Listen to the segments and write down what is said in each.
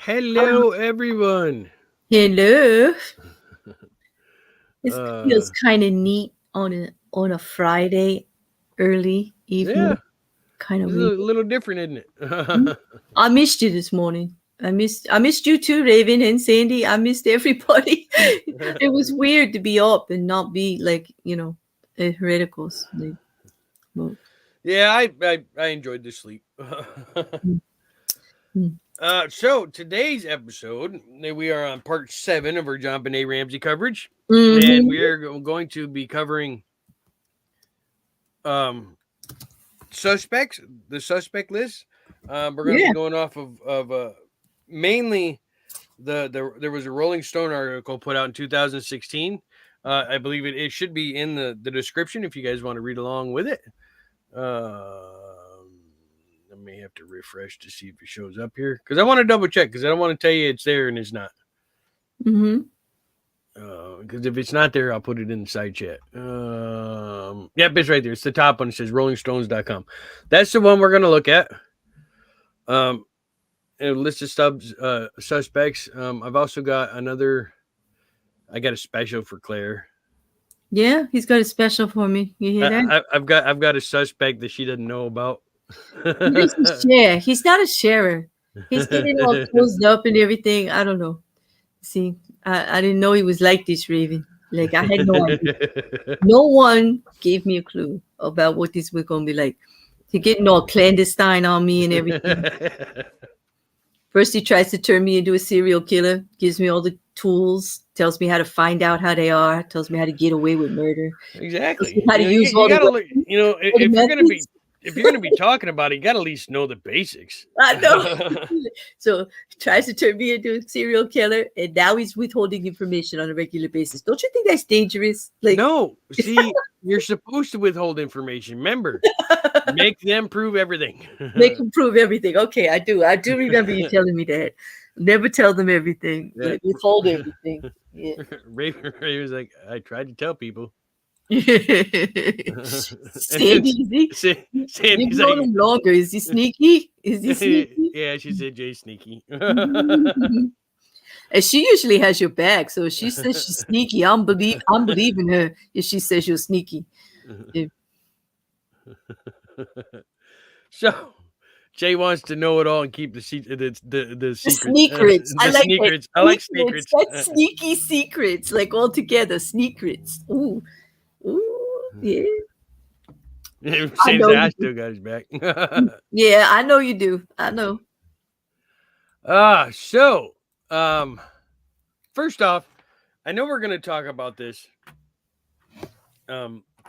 Hello, everyone. Hello. It Uh, feels kind of neat on a Friday, early evening. yeah, Kind of it's a weird. little different, isn't Mhm. it? I missed you this morning. I missed you too, Raven and Sandy. I missed everybody. It was weird to be up and not be like hereticals. Well, Yeah, I enjoyed the sleep. mm, mm. So today's episode, we are on part 7 of our JonBenet Ramsey coverage, and Mhm. we are going to be covering um suspects, the suspect list. We're going to be Yeah. going off of mainly there was a Rolling Stone article put out in 2016. I believe it should be in the description if you guys want to read along with it. I may have to refresh to see if it shows up here because I want to double check because I don't want to tell you it's there and it's not. Mhm. Because if it's not there, I'll put it in the side chat. Yep, it's right there. It's the top one. It says rollingstones.com. That's the one we're going to look at. A list of suspects. I've also got I got a special for Claire. Yeah, he's got a special for me. You hear that? I've got a suspect that she doesn't know about. He doesn't share. He's not a sharer. He's getting all closed up and everything. I don't know. See, I didn't know he was like this, Raven. Like, I had no idea. No one gave me a clue about what this was going to be like. He getting all clandestine on me and everything. First, he tries to turn me into a serial killer, gives me all the tools, tells me how to find out how they are, tells me how to get away with murder, tells me Exactly. how to use You all the gotta, weapons, all the if you're gonna be methods. talking about it, you gotta at least know the basics. I know. So tries to turn me into a serial killer, and now he's withholding information on a regular basis. Don't you think that's dangerous? Like, No, see, you're supposed to withhold information. Remember, make them prove everything. make him prove everything. Okay, I do. I do remember you telling me that. Never tell them everything. Yeah. Like, withhold everything. Yeah. Raven was like, I tried to tell people. And then Sandy, you've Sandy's known like, him longer. Is he sneaky? Is he sneaky? yeah, she said Jay sneaky. And she usually has your back, so if she says she's sneaky, I'm believing her if she says you're sneaky. Yeah. So Jay wants to know it all and keep the secrets. The secrets. I The like that. secrets. I like secrets. That's sneaky secrets, like all together. Secrets. Ooh. Ooh. Yeah. Same as I still got his back. Yeah, I know you do. I know. So first off, I know we're gonna talk about this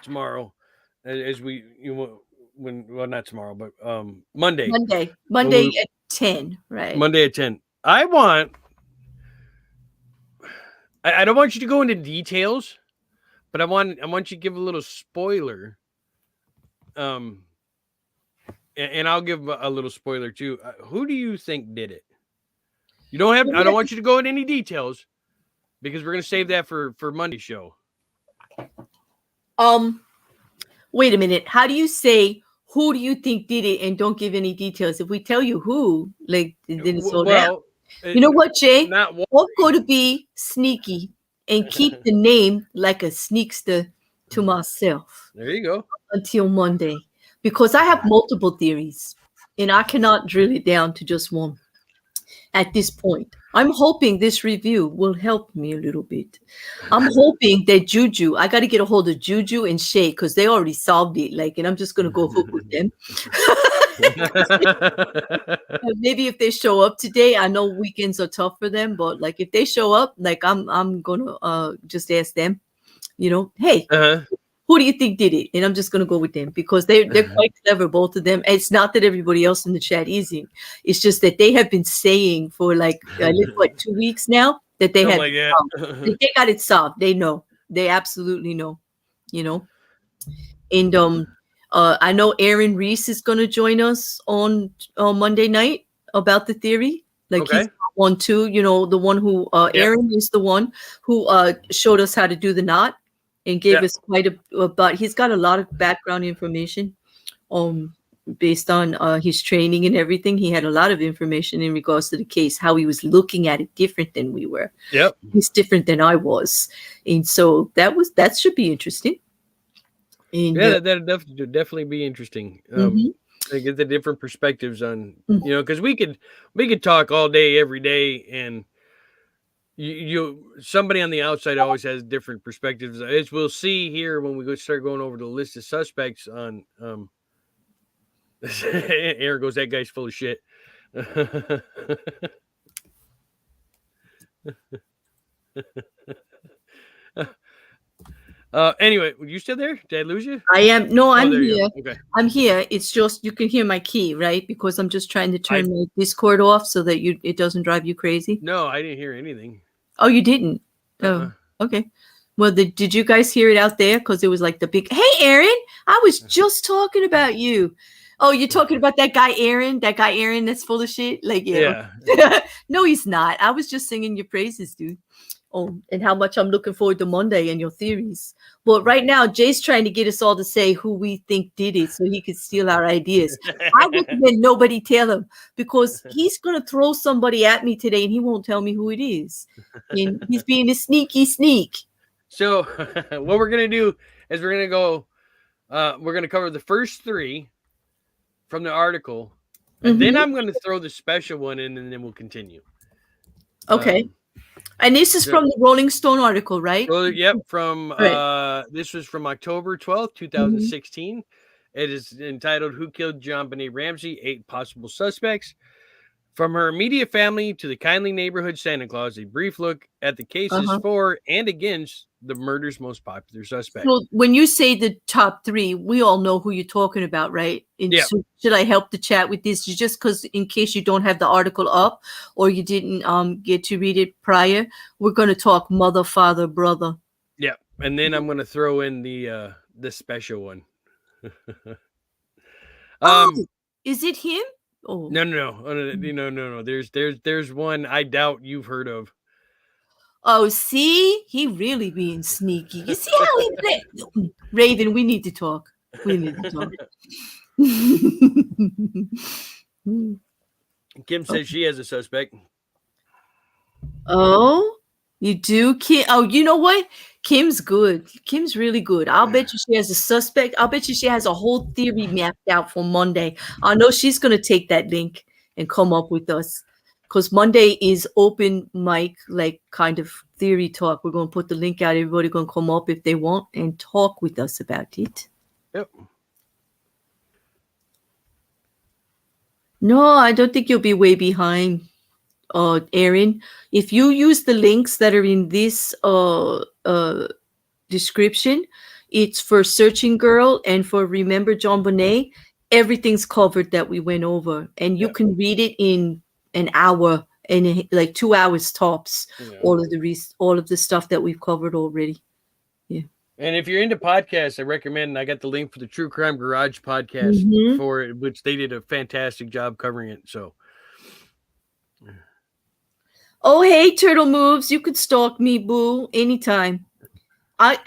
tomorrow as we not tomorrow, but Monday. Monday at 10, right? Monday at 10. I don't want you to go into details, but I want you to give a little spoiler. And I'll give a little spoiler too. Who do you think did it? You don't have. I don't want you to go into any details because we're gonna save that for Monday's show. Wait a minute. How do you say who do you think did it and don't give any details? If we tell you who, like, then it's all out. You know what, Jay? Not one. I'm going to be sneaky and keep the name like a sneakster to myself There you go. until Monday, because I have multiple theories and I cannot drill it down to just one at this point. I'm hoping this review will help me a little bit. I'm hoping that Juju, I got to get a hold of Juju and Shay because they already solved it. Like, and I'm just going to go hook with them. Maybe if they show up today, I know weekends are tough for them, but like if they show up, like I'm gonna just ask them, hey, who do you think did it? And I'm just gonna go with them because they're quite clever, both of them. It's not that everybody else in the chat isn't. It's just that they have been saying for like 2 weeks now that they they got it solved. They know. They absolutely know. And I know Aaron Reese is going to join us on Monday night about the theory. Like he's one too. The one who Aaron is the one who showed us how to do the knot and gave us quite but he's got a lot of background information. based on his training and everything, he had a lot of information in regards to the case, how he was looking at it different than we were. Yep. He's different than I was. And so that should be interesting. And, yeah, that'd definitely be interesting. To get the different perspectives on, because we could talk all day, every day, and you somebody on the outside always has different perspectives. As we'll see here when we start going over the list of suspects on. Aaron goes, that guy's full of shit. Anyway, were you still there? Did I lose you? I am. No, I'm here. Okay. I'm here. It's just you can hear my key, right? Because I'm just trying to turn my Discord off so that it doesn't drive you crazy. No, I didn't hear anything. Oh, you didn't? Oh, okay. Well, did you guys hear it out there? Because it was like the big, hey, Aaron, I was just talking about you. Oh, you're talking about that guy, Aaron? That guy, Aaron, that's full of shit? Like, yeah. No, he's not. I was just singing your praises, dude. Oh, and how much I'm looking forward to Monday and your theories. But right now, Jay's trying to get us all to say who we think did it so he could steal our ideas. I recommend nobody tell him, because he's going to throw somebody at me today and he won't tell me who it is. And he's being a sneaky sneak. So what we're going to do is we're going to cover the first three from the article. And then I'm going to throw the special one in, and then we'll continue. Okay. And this is from the Rolling Stone article, right? Well, yep. This was from October 12th, 2016. It is entitled, Who Killed JonBenet Ramsey? 8 Possible Suspects. From her immediate family to the kindly neighborhood Santa Claus, a brief look at the cases for and against the murder's most popular suspect. So when you say the top 3, we all know who you're talking about, right? And so should I help the chat with this? Just because in case you don't have the article up or you didn't get to read it prior, we're going to talk mother, father, brother. Yeah, and then I'm going to throw in the special one. Is it him? Oh No. There's one I doubt you've heard of. Oh, see, he really being sneaky. You see how he played? Raven, we need to talk. Kim says she has a suspect. Oh, you do, Kim? Oh, you know what? Kim's good. Kim's really good. I'll bet you she has a suspect. I'll bet you she has a whole theory mapped out for Monday. I know she's going to take that link and come up with us, because Monday is open mic, like kind of theory talk. We're going to put the link out. Everybody going to come up if they want and talk with us about it. Yep. No, I don't think you'll be way behind, Aaron. If you use the links that are in this description, it's for Searching Girl and for Remember JonBenet. Everything's covered that we went over, and you can read it in an hour and like 2 hours tops. All of the stuff that we've covered already. Yeah. And if you're into podcasts, I recommend. I got the link for the True Crime Garage podcast for it, which they did a fantastic job covering it. So. Oh, hey, Turtle Moves. You could stalk me, boo, anytime.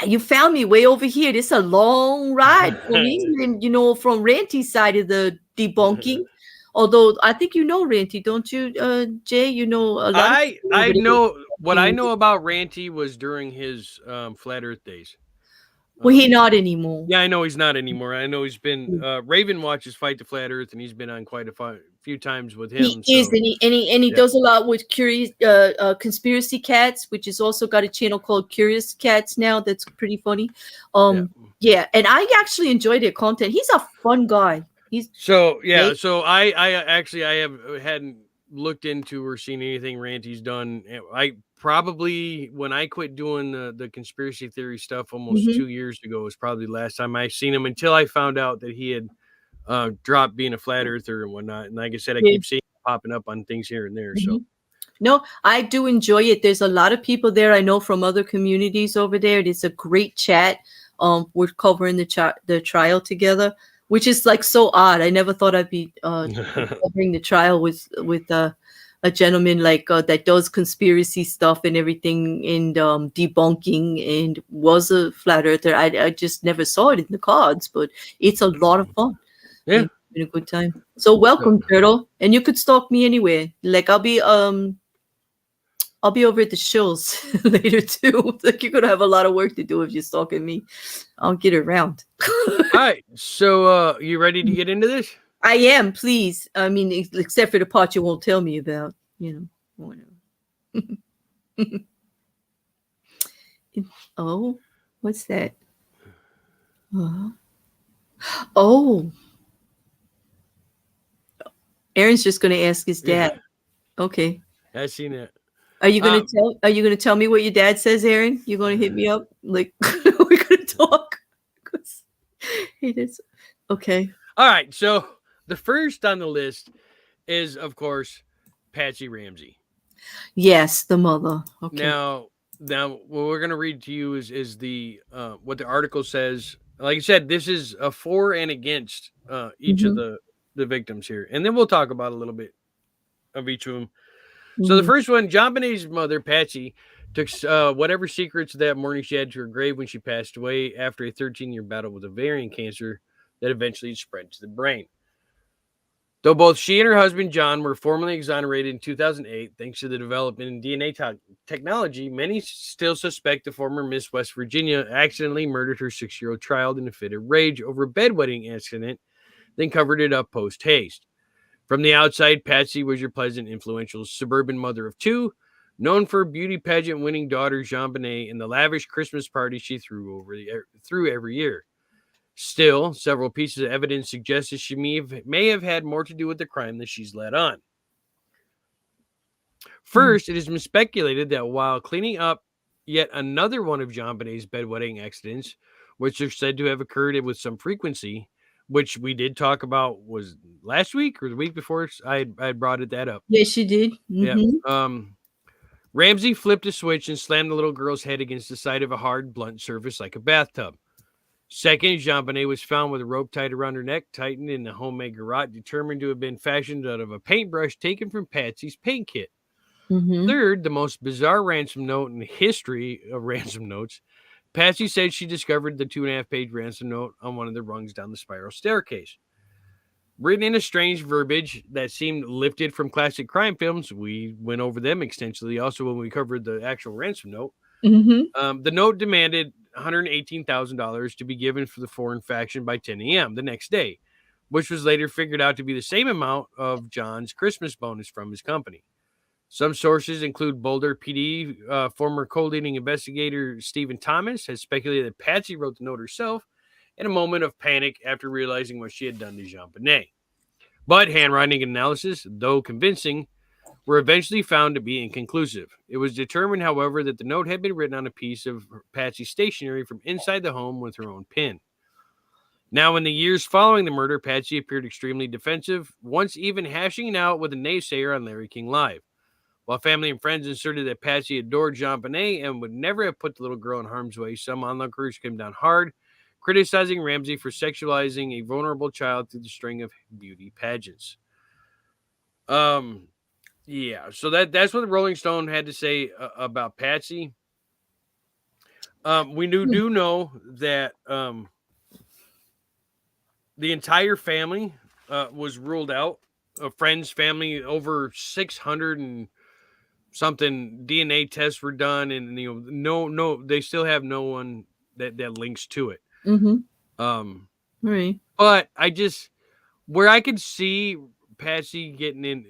You found me way over here. This is a long ride from England, from Ranty's side of the debunking. Although I think you know Ranty, don't you, Jay? You know a lot. I know what I know about Ranty was during his Flat Earth days. Well, he's not anymore. Yeah, I know he's not anymore. I know he's been Raven watches Fight the Flat Earth, and he's been on quite a few times with him. He is, and he does a lot with curious conspiracy cats, which has also got a channel called Curious Cats now. That's pretty funny. Yeah, and I actually enjoy their content. He's a fun guy. So I hadn't looked into or seen anything Ranty's done. I probably, when I quit doing the conspiracy theory stuff almost 2 years ago, was probably the last time I seen him, until I found out that he had dropped being a flat earther and whatnot. And like I said, I keep seeing him popping up on things here and there. So no, I do enjoy it. There's a lot of people there I know from other communities over there. It's a great chat. We're covering the trial together, which is like so odd. I never thought I'd be covering the trial with a gentleman like that does conspiracy stuff and everything, and debunking, and was a flat earther. I just never saw it in the cards, but it's a lot of fun. Yeah. been a good time. So welcome, Turtle. And you could stalk me anywhere. Like I'll be over at the shows later too. Like you're gonna have a lot of work to do if you're stalking me. I'll get around. All right. So you ready to get into this? I am, please. I mean, except for the part you won't tell me about, whatever. Oh, what's that? Oh, Aaron's just going to ask his dad. Yeah. Okay. I seen it. Are you going to tell me what your dad says, Aaron? You're going to hit me up? Like, we're going to talk? He did. Okay. All right. So the first on the list is, of course, Patsy Ramsey. Yes, the mother. Okay. Now what we're going to read to you is the what the article says. Like I said, this is a for and against each of the victims here. And then we'll talk about a little bit of each of them. So the first one, JonBenet's mother, Patsy, took whatever secrets that morning she had to her grave when she passed away after a 13-year battle with ovarian cancer that eventually spread to the brain. Though both she and her husband, John, were formally exonerated in 2008, thanks to the development in DNA technology, many still suspect the former Miss West Virginia accidentally murdered her 6-year-old child in a fit of rage over a bedwetting incident, then covered it up post-haste. From the outside, Patsy was your pleasant, influential suburban mother of 2, known for beauty pageant winning daughter JonBenet and the lavish Christmas party she threw every year. Still, several pieces of evidence suggest that she may have had more to do with the crime than she's let on. First, it has been speculated that while cleaning up yet another one of JonBenet's bedwetting accidents, which are said to have occurred with some frequency, which we did talk about, was last week or the week before I brought that up. Yes, she did. Yeah. Ramsey flipped a switch and slammed the little girl's head against the side of a hard, blunt surface like a bathtub. Second, JonBenet was found with a rope tied around her neck, tightened in the homemade garrote, determined to have been fashioned out of a paintbrush taken from Patsy's paint kit. Third, the most bizarre ransom note in the history of ransom notes, Patsy said she discovered the 2.5-page ransom note on one of the rungs down the spiral staircase. Written in a strange verbiage that seemed lifted from classic crime films, we went over them extensively also when we covered the actual ransom note. The note demanded $118,000 to be given for the foreign faction by 10 a.m. the next day, which was later figured out to be the same amount of John's Christmas bonus from his company. Some sources include Boulder PD former co-leading investigator Stephen Thomas has speculated that Patsy wrote the note herself in a moment of panic after realizing what she had done to JonBenet. But handwriting analysis, though convincing, were eventually found to be inconclusive. It was determined, however, that the note had been written on a piece of Patsy's stationery from inside the home with her own pen. Now, in the years following the murder, Patsy appeared extremely defensive, once even hashing it out with a naysayer on Larry King Live. While family and friends asserted that Patsy adored JonBenet and would never have put the little girl in harm's way, some onlookers came down hard, criticizing Ramsey for sexualizing a vulnerable child through the string of beauty pageants. Yeah, so that's what the Rolling Stone had to say about Patsy. We do know that the entire family was ruled out. A friend's family, over 600 and something DNA tests were done, and no, they still have no one that links to it. Right. But where I could see Patsy getting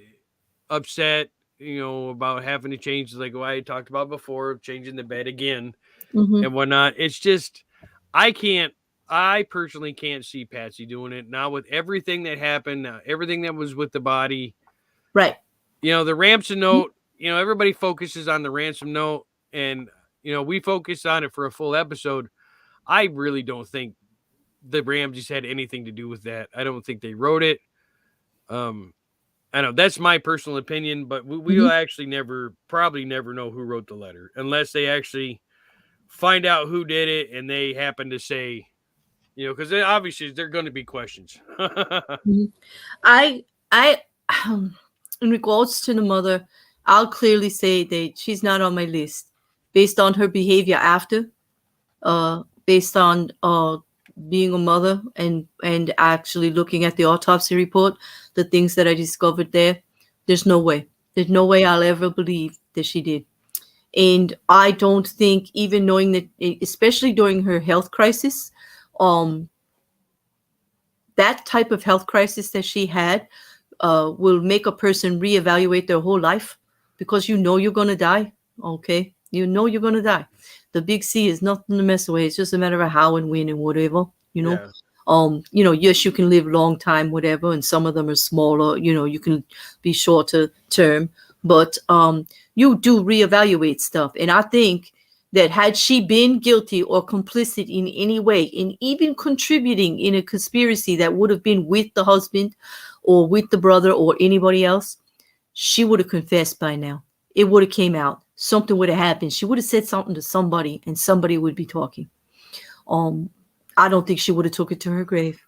upset, about having to change, like what I talked about before, changing the bed again and whatnot. It's just, I personally can't see Patsy doing it now with everything that happened, everything that was with the body. Right. The ransom note, everybody focuses on the ransom note, and, we focus on it for a full episode. I really don't think the Ramseys had anything to do with that. I don't think they wrote it. I know that's my personal opinion, but we'll actually probably never know who wrote the letter unless they actually find out who did it and they happen to say, because obviously there are going to be questions. I in regards to the mother, I'll clearly say that she's not on my list based on her behavior after, based on being a mother and actually looking at the autopsy report, the things that I discovered there, there's no way. There's no way I'll ever believe that she did. And I don't think, even knowing that, especially during her health crisis, that type of health crisis that she had will make a person reevaluate their whole life, because you know you're going to die. Okay. You know you're going to die. The big C is nothing to mess with. It's just a matter of how and when and whatever, you know. Yeah. Yes, you can live long time, whatever, and some of them are smaller, you can be shorter term, but you do reevaluate stuff. And I think that had she been guilty or complicit in any way, in even contributing in a conspiracy that would have been with the husband or with the brother or anybody else, she would have confessed by now. It would have came out. Something would have happened. She would have said something to somebody, and somebody would be talking. I don't think she would have took it to her grave.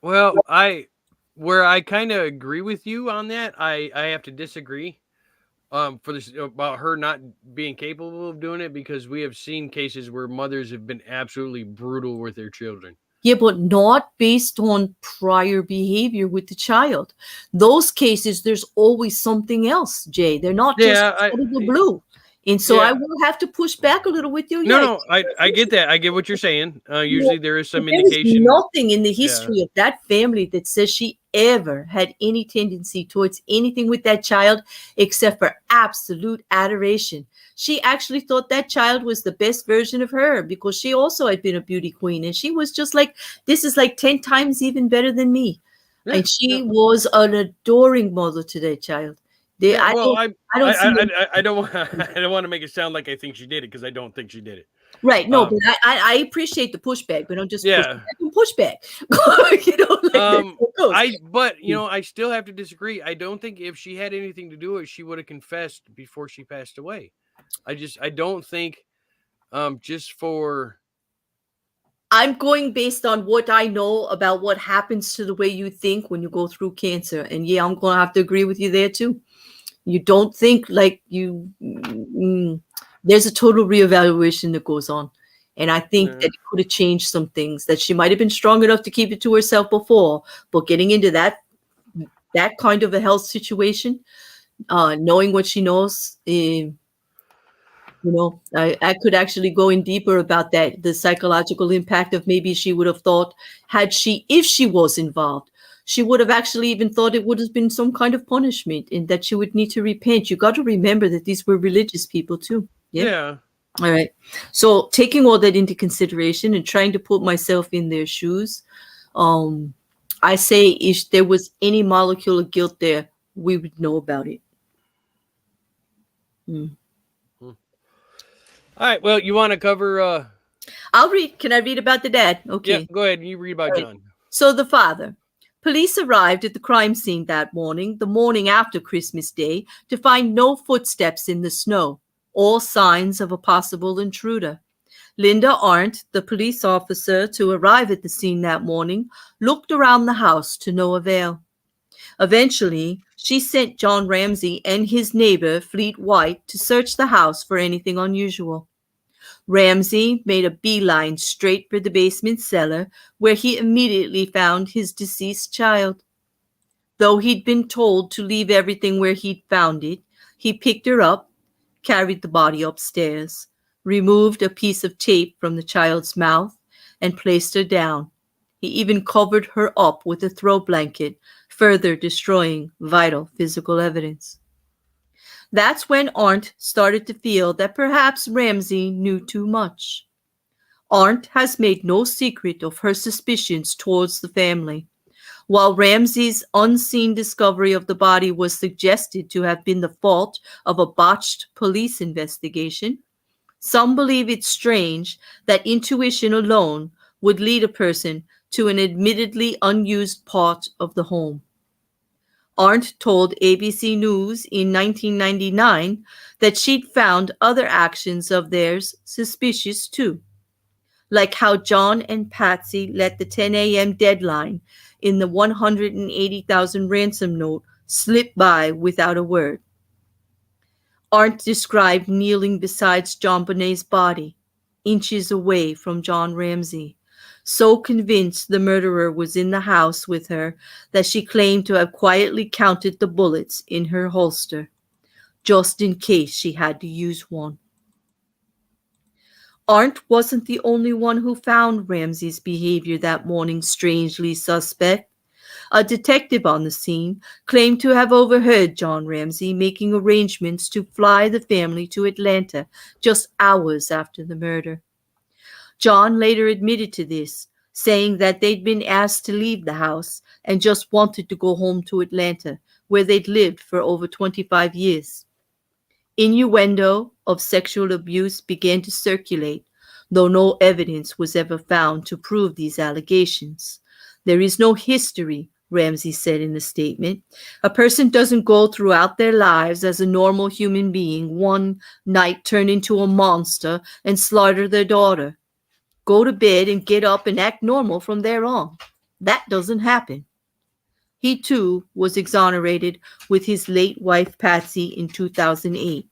Well, where I kind of agree with you on that, I have to disagree. For this, about her not being capable of doing it, because we have seen cases where mothers have been absolutely brutal with their children. Yeah, but not based on prior behavior with the child. Those cases, there's always something else, Jay. They're not just out of the blue. And so I will have to push back a little with you. No, I get that. I get what you're saying. Usually there is some indication. There is nothing in the history of that family that says she ever had any tendency towards anything with that child except for absolute adoration. She actually thought that child was the best version of her, because she also had been a beauty queen. And she was just like, this is like 10 times even better than me. Yeah, and she was an adoring mother to that child. I don't want to make it sound like I think she did it, because I don't think she did it. Right. No, but I appreciate the pushback, but I'm just pushback. I still have to disagree. I don't think if she had anything to do with it, she would have confessed before she passed away. I don't think just for. I'm going based on what I know about what happens to the way you think when you go through cancer. And yeah, I'm going to have to agree with you there too. You don't think like you, there's a total reevaluation that goes on. And I think that it could have changed some things, that she might have been strong enough to keep it to herself before, but getting into that kind of a health situation, knowing what she knows, I could actually go in deeper about that, the psychological impact of maybe she would have thought, if she was involved, she would have actually even thought it would have been some kind of punishment and that she would need to repent. You got to remember that these were religious people too. Yeah. All right. So taking all that into consideration and trying to put myself in their shoes, I say if there was any molecule of guilt there, we would know about it. All right. Well, you want to cover? I'll read. Can I read about the dad? Okay. Yeah, go ahead. You read about John. So the father. Police arrived at the crime scene that morning, the morning after Christmas Day, to find no footsteps in the snow, all signs of a possible intruder. Linda Arndt, the police officer to arrive at the scene that morning, looked around the house to no avail. Eventually, she sent John Ramsey and his neighbor, Fleet White, to search the house for anything unusual. Ramsey made a beeline straight for the basement cellar, where he immediately found his deceased child. Though he'd been told to leave everything where he'd found it, he picked her up, carried the body upstairs, removed a piece of tape from the child's mouth, and placed her down. He even covered her up with a throw blanket, further destroying vital physical evidence. That's when Arndt started to feel that perhaps Ramsey knew too much. Arndt has made no secret of her suspicions towards the family. While Ramsey's unseen discovery of the body was suggested to have been the fault of a botched police investigation, some believe it's strange that intuition alone would lead a person to an admittedly unused part of the home. Arndt told ABC News in 1999 that she'd found other actions of theirs suspicious too, like how John and Patsy let the 10 a.m. deadline in the $180,000 ransom note slip by without a word. Arndt described kneeling beside JonBenet's body, inches away from John Ramsey, so convinced the murderer was in the house with her that she claimed to have quietly counted the bullets in her holster, just in case she had to use one. Arndt wasn't the only one who found Ramsey's behavior that morning strangely suspect. A detective on the scene claimed to have overheard John Ramsey making arrangements to fly the family to Atlanta just hours after the murder. John later admitted to this, saying that they'd been asked to leave the house and just wanted to go home to Atlanta, where they'd lived for over 25 years. Innuendo of sexual abuse began to circulate, though no evidence was ever found to prove these allegations. There is no history, Ramsey said in a statement. A person doesn't go throughout their lives as a normal human being, one night turn into a monster and slaughter their daughter. Go to bed and get up and act normal from there on. That doesn't happen. He too was exonerated with his late wife Patsy in 2008.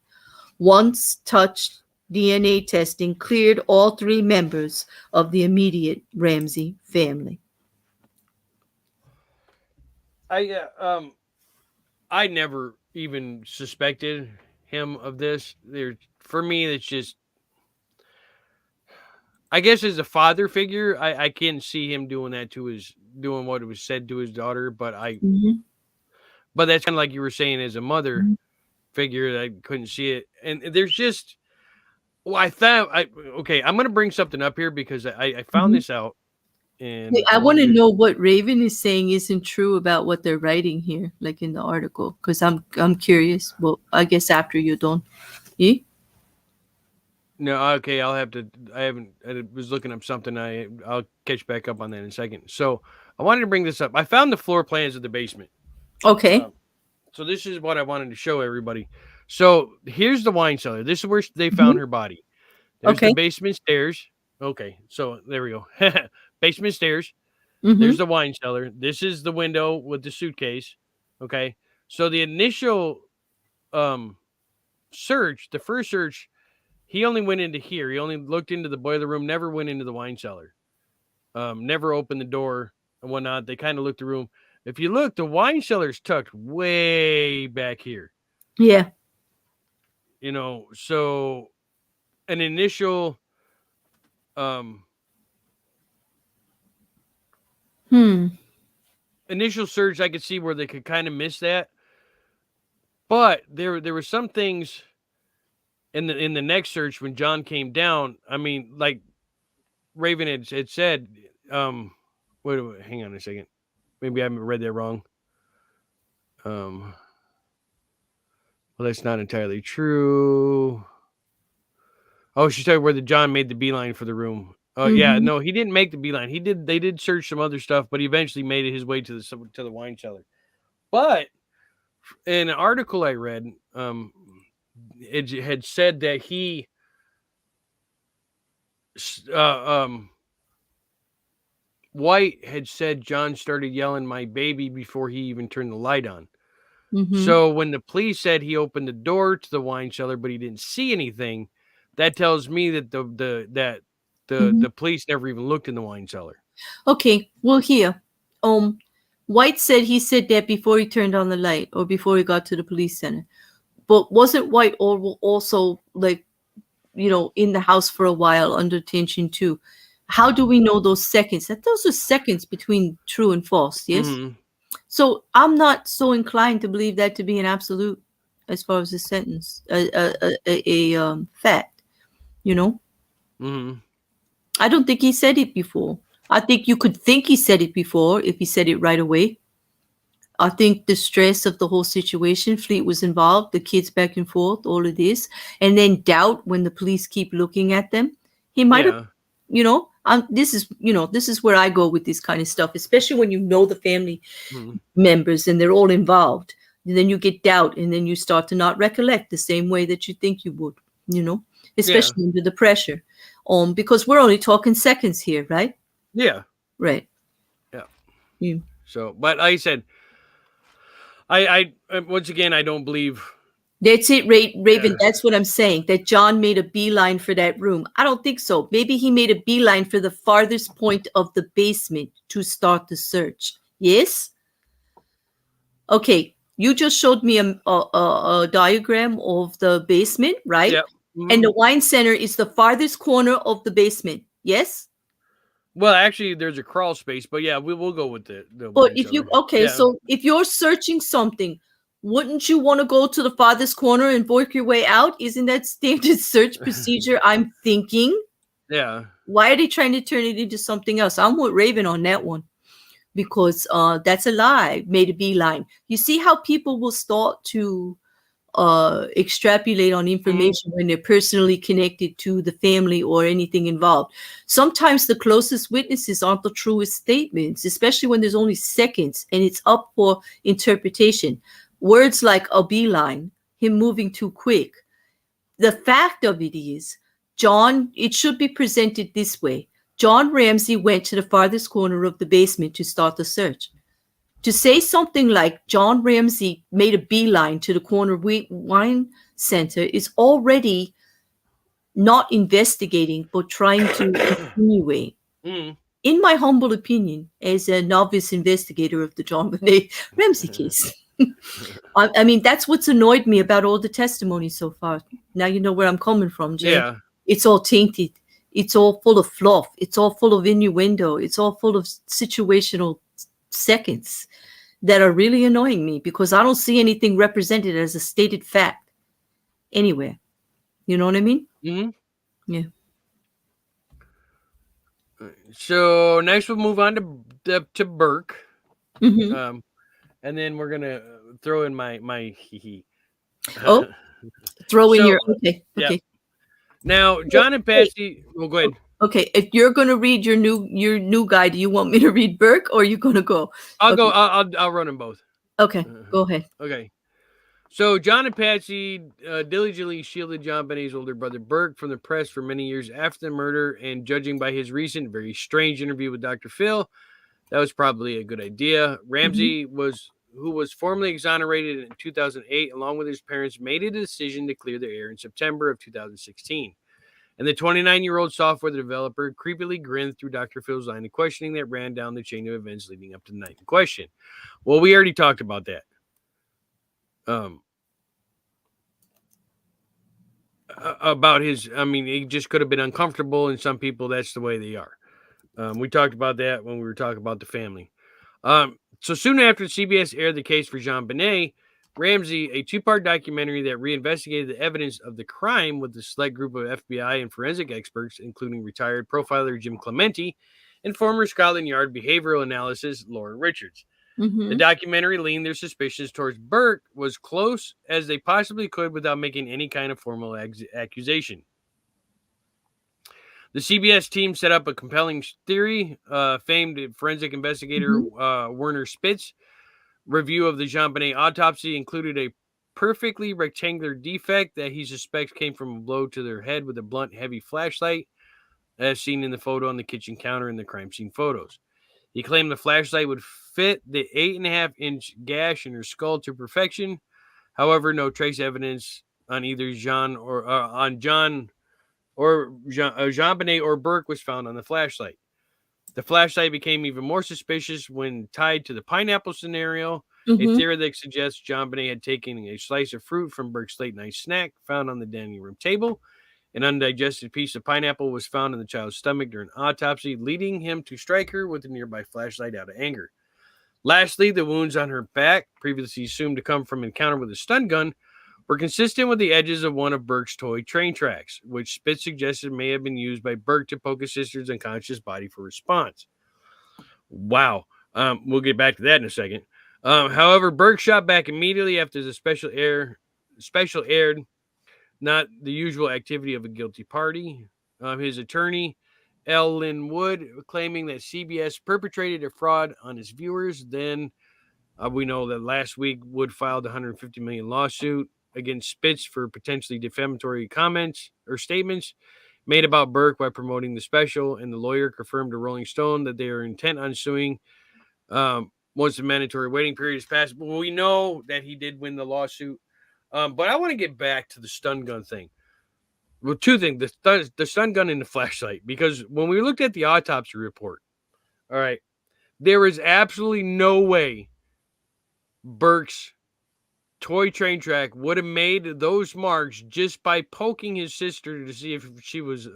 Once touched DNA testing cleared all three members of the immediate Ramsey family. I never even suspected him of this. For me, it's just, I guess as a father figure, I can't see him doing what was said to his daughter, but but that's kind of like you were saying as a mother figure, I couldn't see it. And there's just, well, okay, I'm going to bring something up here because I found this out. And I want to know what Raven is saying isn't true about what they're writing here, like in the article, because I'm curious. Well, I guess after you're done. Yeah? No, okay, I was looking up something. I'll catch back up on that in a second. So I wanted to bring this up. I found the floor plans of the basement. Okay. So this is what I wanted to show everybody. So here's the wine cellar. This is where they found her body. There's the basement stairs. Okay, so there we go. Basement stairs. There's the wine cellar. This is the window with the suitcase. Okay, so the initial search, the first search, he only went into here. He only looked into the boiler room, never went into the wine cellar. Never opened the door and whatnot. They kind of looked the room. If you look, the wine cellar's tucked way back here. Yeah. You know, so an initial initial search, I could see where they could kind of miss that. But there were some things in the next search when John came down. I mean, like Raven had said, wait, hang on a second. Maybe I haven't read that wrong. Well, that's not entirely true. Oh, she's talking where John made the beeline for the room. Yeah, no, he didn't make the beeline. They did search some other stuff, but he eventually made it his way to the wine cellar. But in an article I read, it had said that he White had said John started yelling "my baby" before he even turned the light on. So when the police said he opened the door to the wine cellar, but he didn't see anything, that tells me that the police never even looked in the wine cellar. Okay, well here, White said he said that before he turned on the light or before he got to the police center. But wasn't White also like, in the house for a while under tension too? How do we know those seconds? Those are seconds between true and false, yes? So I'm not so inclined to believe that to be an absolute as far as a sentence, a fact, I don't think he said it before. I think you could think he said it before if he said it right away. I think the stress of the whole situation, Fleet was involved, the kids back and forth, all of this, and then doubt when the police keep looking at them. He might have, this is where I go with this kind of stuff, especially when you know the family members and they're all involved. And then you get doubt and then you start to not recollect the same way that you think you would, especially under the pressure. Because we're only talking seconds here, right? Yeah. Right. So, but like I said, I once again, I don't believe That's it, Raven. That's what I'm saying. That John made a beeline for that room. I don't think so. Maybe he made a beeline for the farthest point of the basement to start the search. Yes? Okay. You just showed me a diagram of the basement, right? Yep. Mhm. And the wine center is the farthest corner of the basement. Yes? Well, actually, there's a crawl space, but yeah, we'll go with the But wine if you, cellar. okay, Yeah. so if you're searching something, wouldn't you want to go to the farthest corner and work your way out? Isn't that standard search procedure? I'm thinking. Yeah. Why are they trying to turn it into something else? I'm with Raven on that one because that's a lie, made a beeline. You see how people will start to extrapolate on information when they're personally connected to the family or anything involved. Sometimes the closest witnesses aren't the truest statements, especially when there's only seconds and it's up for interpretation. Words like a beeline, him moving too quick. The fact of it is, John, it should be presented this way. John Ramsey went to the farthest corner of the basement to start the search. To say something like John Ramsey made a beeline to the corner wine center is already not investigating, but trying to insinuate. In my humble opinion, as a novice investigator of the JonBenet Ramsey case, I mean, that's what's annoyed me about all the testimony so far. Now you know where I'm coming from, Jay. Yeah. It's all tainted. It's all full of fluff. It's all full of innuendo. It's all full of situational seconds that are really annoying me because I don't see anything represented as a stated fact anywhere. You know what I mean? Mm-hmm. Yeah. So next we'll move on to Burke. Mm-hmm. And then we're gonna throw in my Oh, throw in So, your okay. yeah. Okay. Now, John and Patsy. Well, go ahead. Okay. If you're gonna read your new guy, do you want me to read Burke or are you gonna go? I'll Okay. go. I'll run them both. Okay. Go ahead. Okay. So John and Patsy diligently shielded JonBenet's older brother Burke from the press for many years after the murder, and judging by his recent, very strange interview with Dr. Phil, that was probably a good idea. Ramsey who was formally exonerated in 2008, along with his parents, made a decision to clear the air in September of 2016. And the 29-year-old software developer creepily grinned through Dr. Phil's line of questioning that ran down the chain of events leading up to the night in question. Well, we already talked about that. About his, I mean, he just could have been uncomfortable, and some people, that's the way they are. We talked about that when we were talking about the family. So soon after CBS aired the case for JonBenet Ramsey, a two-part documentary that reinvestigated the evidence of the crime with a select group of FBI and forensic experts, including retired profiler Jim Clemente and former Scotland Yard behavioral analysis Lauren Richards. The documentary leaned their suspicions towards Burke was close as they possibly could without making any kind of formal accusation. The CBS team set up a compelling theory. Famed forensic investigator Werner Spitz review of the JonBenet autopsy included a perfectly rectangular defect that he suspects came from a blow to their head with a blunt, heavy flashlight, as seen in the photo on the kitchen counter in the crime scene photos. He claimed the flashlight would fit the 8.5-inch gash in her skull to perfection. However, no trace evidence on either JonBenet or Burke was found on the flashlight. The flashlight became even more suspicious when tied to the pineapple scenario, a theory that suggests JonBenet had taken a slice of fruit from Burke's late night snack found on the dining room table. An undigested piece of pineapple was found in the child's stomach during autopsy, leading him to strike her with a nearby flashlight out of anger. Lastly, the wounds on her back, previously assumed to come from encounter with a stun gun, were consistent with the edges of one of Burke's toy train tracks, which Spitz suggested may have been used by Burke to poke his sister's unconscious body for response. Wow. We'll get back to that in a second. However, Burke shot back immediately after the special aired, not the usual activity of a guilty party. His attorney, L. Lynn Wood, claiming that CBS perpetrated a fraud on its viewers. Then we know that last week Wood filed a $150 million lawsuit against Spitz for potentially defamatory comments or statements made about Burke by promoting the special, and the lawyer confirmed to Rolling Stone that they are intent on suing once the mandatory waiting period is passed. But we know that he did win the lawsuit. But I want to get back to the stun gun thing. Well, two things: the stun gun and the flashlight. Because when we looked at the autopsy report, all right, there is absolutely no way Burke's toy train track would have made those marks just by poking his sister to see if she was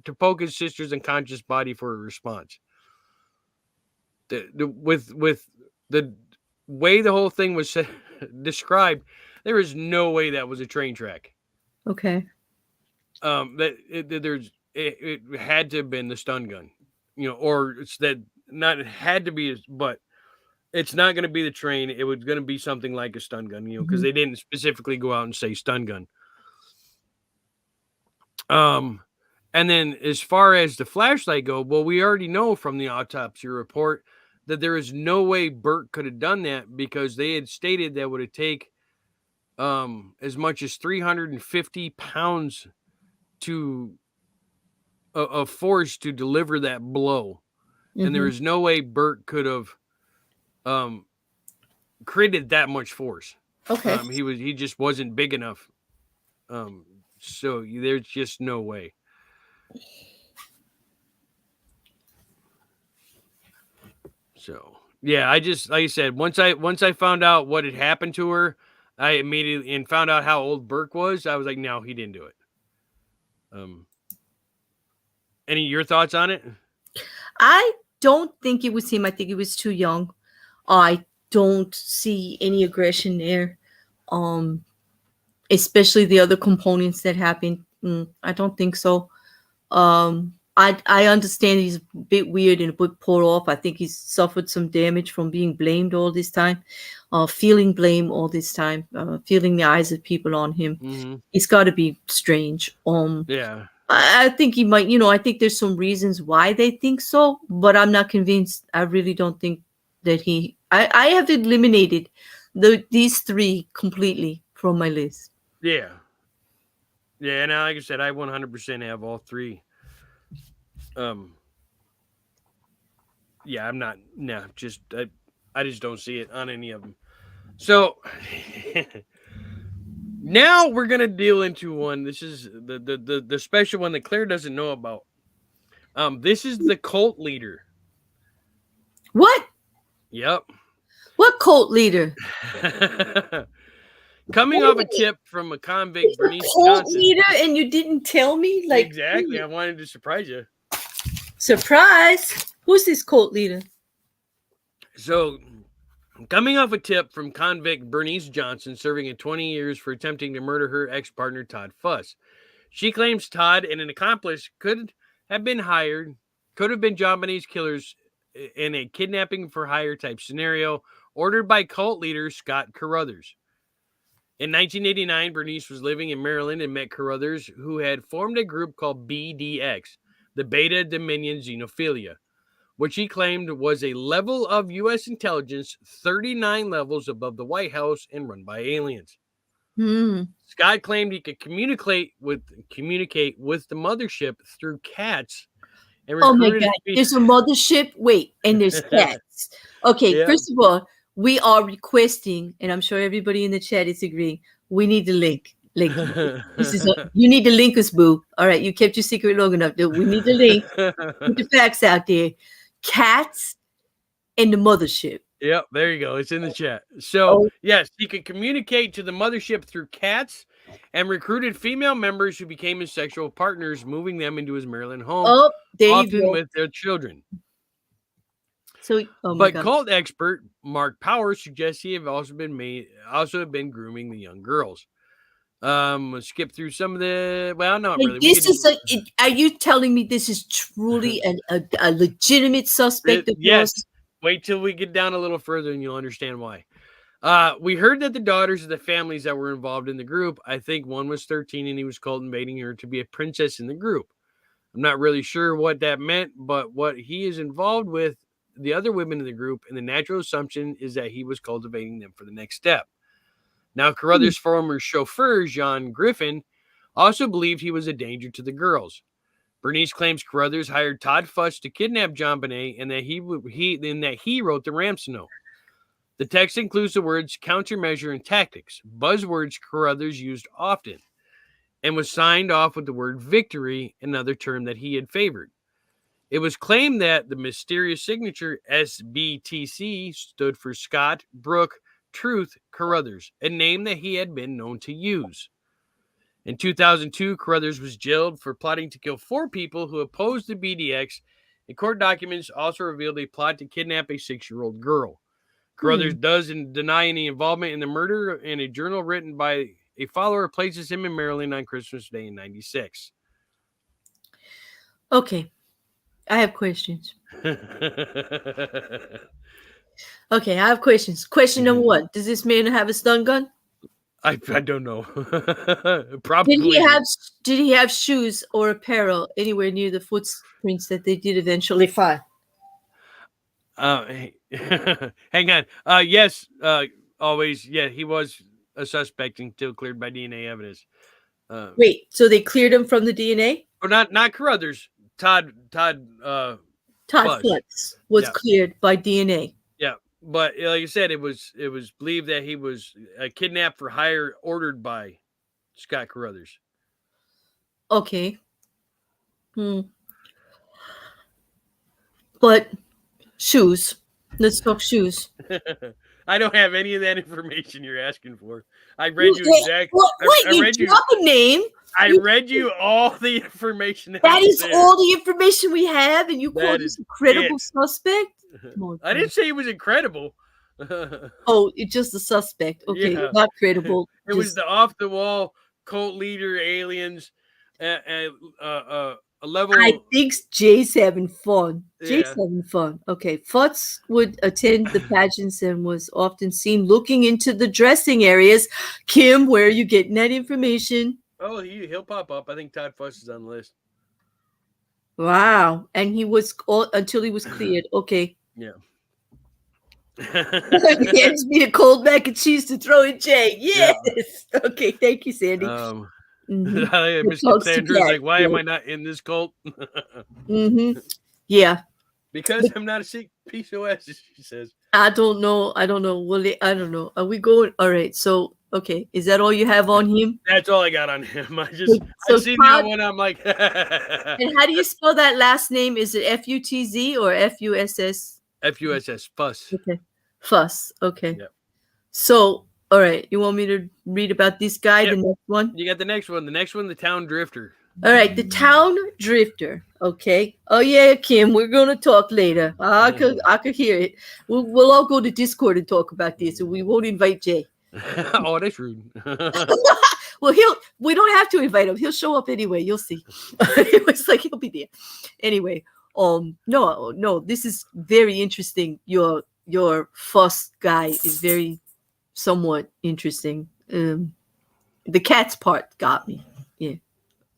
to poke his sister's unconscious body for a response. With the way the whole thing was described, there is no way that was a train track. Okay. It had to have been the stun gun, or it's that not it had to be, but it's not going to be the train. It was going to be something like a stun gun, because they didn't specifically go out and say stun gun. And then as far as the flashlight go, well, we already know from the autopsy report that there is no way Burke could have done that, because they had stated that would have take as much as 350 pounds of force to deliver that blow. And there is no way Burke could have created that much force. Okay. He just wasn't big enough. So there's just no way. So yeah, I just, like I said, once I found out what had happened to her, I immediately and found out how old Burke was. I was like, no, he didn't do it. Any of your thoughts on it? I don't think it was him. I think he was too young. I don't see any aggression there. Especially the other components that happened. I don't think so. I understand he's a bit weird and a bit put off. I think he's suffered some damage from being blamed all this time, feeling blame all this time, feeling the eyes of people on him. It's got to be strange. Yeah. I think he might, I think there's some reasons why they think so, but I'm not convinced. I really don't think that I have eliminated these three completely from my list. Yeah. Yeah, and like I said, I 100% have all three. Yeah, I'm not. No, just I just don't see it on any of them. So now we're gonna deal into one. This is the special one that Claire doesn't know about. This is the cult leader. What? Yep. What cult leader? Coming off a tip from a convict, Bernice cult Johnson. leader, and you didn't tell me? Like, exactly. I wanted to surprise you. Surprise! Who's this cult leader? So, coming off a tip from convict Bernice Johnson, serving in 20 years for attempting to murder her ex-partner Todd Fuss. She claims Todd and an accomplice could have been JonBenet's killers in a kidnapping for hire type scenario ordered by cult leader Scott Carruthers. In 1989, Bernice was living in Maryland and met Carruthers, who had formed a group called BDX, the Beta Dominion Xenophilia, which he claimed was a level of U.S. intelligence 39 levels above the White House and run by aliens. Scott claimed he could communicate with the mothership through cats. And oh my God! There's a mothership. Wait, and there's cats. Okay, yeah. First of all, we are requesting, and I'm sure everybody in the chat is agreeing. We need the link. Like, you need to link us, boo. All right, you kept your secret long enough. We need the link. Put the facts out there. Cats and the mothership. Yep, there you go. It's in the chat. So, yes, he could communicate to the mothership through cats and recruited female members who became his sexual partners, moving them into his Maryland home, often with their children. So, cult expert Mark Powers suggests he have also been grooming the young girls. Let's skip through some of the. Well, not really. Are you telling me this is truly a legitimate suspect? Yes. Wait till we get down a little further, and you'll understand why. We heard that the daughters of the families that were involved in the group. I think one was 13, and he was cultivating her to be a princess in the group. I'm not really sure what that meant, but what he is involved with the other women in the group, and the natural assumption is that he was cultivating them for the next step. Now, Carruthers' former chauffeur, John Griffin, also believed he was a danger to the girls. Bernice claims Carruthers hired Todd Fuss to kidnap JonBenet and that he wrote the ransom note. The text includes the words countermeasure and tactics, buzzwords Carruthers used often, and was signed off with the word victory, another term that he had favored. It was claimed that the mysterious signature SBTC stood for Scott Brooke Truth Carruthers, a name that he had been known to use. In 2002, Carruthers was jailed for plotting to kill 4 people who opposed the BDX, and court documents also revealed a plot to kidnap a 6-year-old girl. Carruthers does deny any involvement in the murder, and a journal written by a follower places him in Maryland on Christmas Day in 96. Okay. I have questions. Okay, I have questions. Question number 1. Does this man have a stun gun? I don't know. Probably. Did he have shoes or apparel anywhere near the footprints that they did eventually find? Hang on. Yes, always. Yeah, he was a suspect until cleared by DNA evidence. Wait, so they cleared him from the DNA? Or not Carruthers. Todd Futz was cleared by DNA. Yeah, but like I said, it was believed that he was kidnapped for hire ordered by Scott Carruthers. Okay. But shoes. Let's talk shoes. I don't have any of that information you're asking for. I read you exactly. I read you a name. I read you all the information. That is all the information we have, and you call this a credible suspect? I didn't say he was incredible. Oh, it's just a suspect. Okay, not credible. It was the off-the-wall cult leader aliens. A level. I think Jay's having fun. Jay's having fun. Okay, Futz would attend the pageants and was often seen looking into the dressing areas. Kim, where are you getting that information? Oh, he'll pop up. I think Todd Fuss is on the list. Wow. And he was until he was cleared. Okay. Yeah. He hands me a cold mac and cheese to throw in Jay. Yes. Yeah. Okay. Thank you, Sandy. Mr. Sanders like, why am I not in this cult? Yeah. Because I'm not a PCOS, she says. I don't know. I don't know. Are we going? All right. So, okay. Is that all you have on him? That's all I got on him. I seen that one. I'm like. And how do you spell that last name? Is it Futz or Fuss? Fuss. Fuss. Okay. Fuss. Okay. Yep. So, all right. You want me to read about this guy? Yep. The next one? You got the next one. The next one, the town drifter. All right, the town drifter. Okay. Oh yeah, Kim, we're gonna talk later. I could hear it. We'll all go to Discord and talk about this, and we won't invite Jay. Oh, that's rude. Well, we don't have to invite him. He'll show up anyway. You'll see. It's like he'll be there. Anyway, no, this is very interesting. Your Fuss guy is very somewhat interesting. The cat's part got me. Yeah.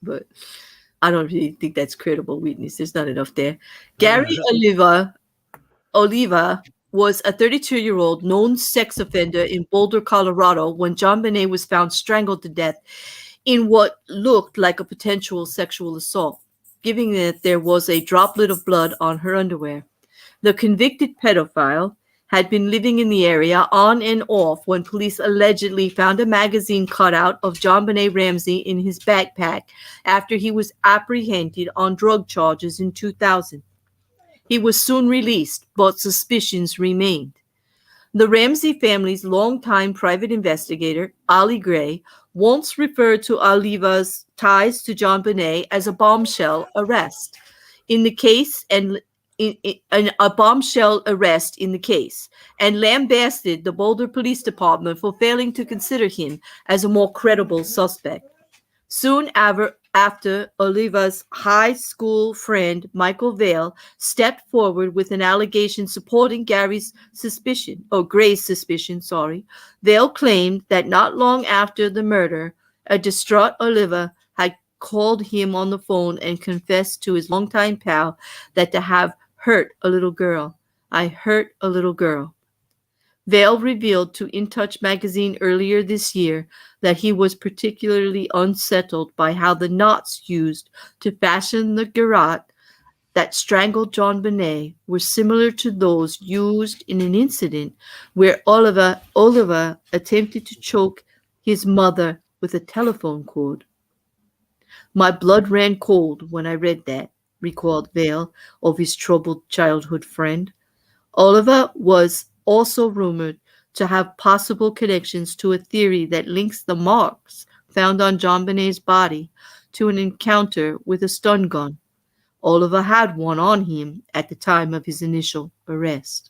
But I don't really think that's credible witness. There's not enough there. Gary Oliva was a 32-year-old known sex offender in Boulder, Colorado, when JonBenet was found strangled to death in what looked like a potential sexual assault, given that there was a droplet of blood on her underwear. The convicted pedophile had been living in the area on and off when police allegedly found a magazine cutout of JonBenet Ramsey in his backpack after he was apprehended on drug charges in 2000. He was soon released, but suspicions remained. The Ramsey family's longtime private investigator, Ali Gray, once referred to Oliva's ties to JonBenet as a bombshell arrest in the case and a bombshell arrest in the case, and lambasted the Boulder Police Department for failing to consider him as a more credible suspect. Soon after, Oliva's high school friend, Michael Vale, stepped forward with an allegation supporting Gray's suspicion. Vale claimed that not long after the murder, a distraught Oliva had called him on the phone and confessed to his longtime pal that to have hurt a little girl. I hurt a little girl. Vale revealed to In Touch magazine earlier this year that he was particularly unsettled by how the knots used to fashion the garrote that strangled JonBenet were similar to those used in an incident where Oliva attempted to choke his mother with a telephone cord. My blood ran cold when I read that, recalled Vale of his troubled childhood friend. Oliva was also rumored to have possible connections to a theory that links the marks found on JonBenet's body to an encounter with a stun gun. Oliva had one on him at the time of his initial arrest.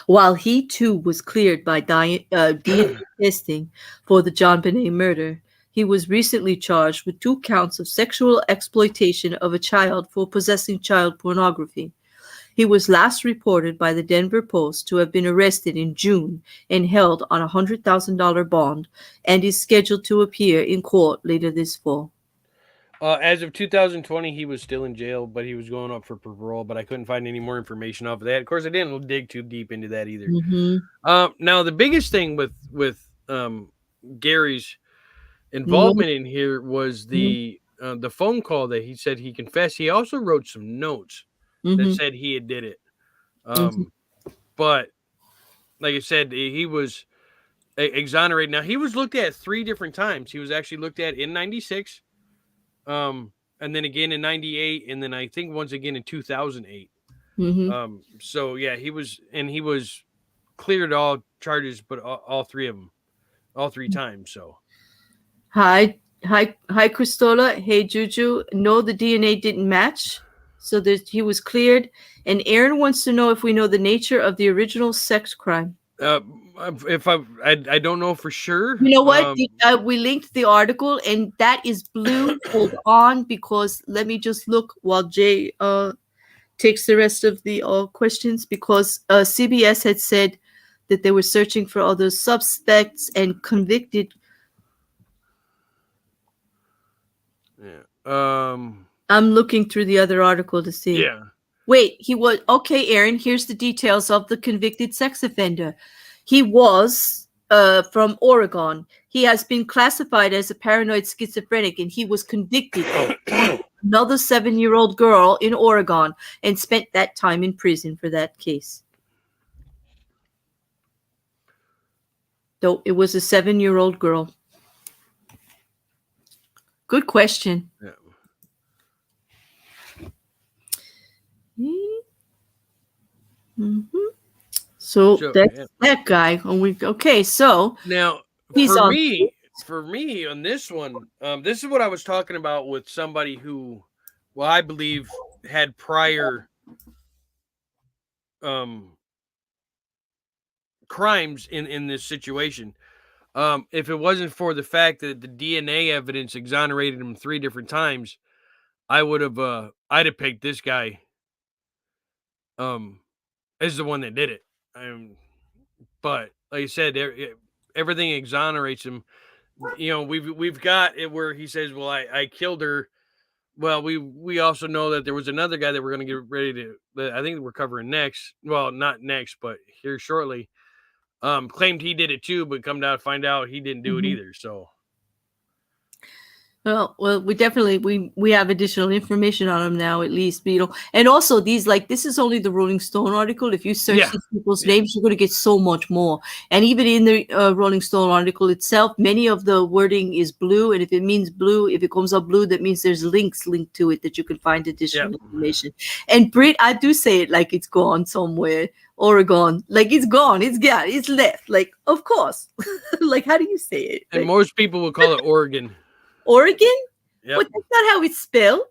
While he too was cleared by DNA testing for the JonBenet murder, he was recently charged with 2 counts of sexual exploitation of a child for possessing child pornography. He was last reported by the Denver Post to have been arrested in June and held on a $100,000 bond and is scheduled to appear in court later this fall. As of 2020, he was still in jail, but he was going up for parole, but I couldn't find any more information off of that. Of course, I didn't dig too deep into that either. Now, the biggest thing with Gary's involvement in here was the phone call that he said he confessed. He also wrote some notes that said he had did it. But like I said, he was exonerated. Now, he was looked at 3 different times. He was actually looked at in 96, and then again in 98, and then I think once again in 2008. So yeah, he was cleared all charges, but all 3 of them, all 3 times. So Hi Christola. Hey Juju. No, the DNA didn't match, so that he was cleared. And Aaron wants to know if we know the nature of the original sex crime. If I don't know for sure. You know what? We linked the article, and that is blue. Hold on, because let me just look while Jay takes the rest of the questions, because CBS had said that they were searching for other suspects and convicted. Yeah. I'm looking through the other article to see. Yeah. Wait, he was okay, Aaron. Here's the details of the convicted sex offender. He was from Oregon. He has been classified as a paranoid schizophrenic, and he was convicted of another 7-year-old girl in Oregon and spent that time in prison for that case. Though it was a 7-year-old girl. Good question. Yeah. So that's that guy. Okay, so now he's for me on this one, this is what I was talking about with somebody who, well, I believe had prior crimes in this situation. If it wasn't for the fact that the DNA evidence exonerated him 3 different times, I'd have picked this guy as the one that did it. But like I said, everything exonerates him. You know, we've got it where he says, "Well, I killed her." Well, we also know that there was another guy that we're going to get ready to. I think we're covering next. Well, not next, but here shortly. Claimed he did it too, but come down to find out he didn't do it either. So. Well, we definitely we have additional information on him now, at least, you know. And also this is only the Rolling Stone article. If you search these people's names, you're going to get so much more. And even in the Rolling Stone article itself, many of the wording is blue. And if it means blue, if it comes up blue, that means there's links linked to it that you can find additional information. And Britt, I do say it like it's gone somewhere. Oregon, like it's gone, it's left. Like, of course. Like, how do you say it? And like, most people will call it Oregon. Oregon? Yep. But that's not how it's spelled.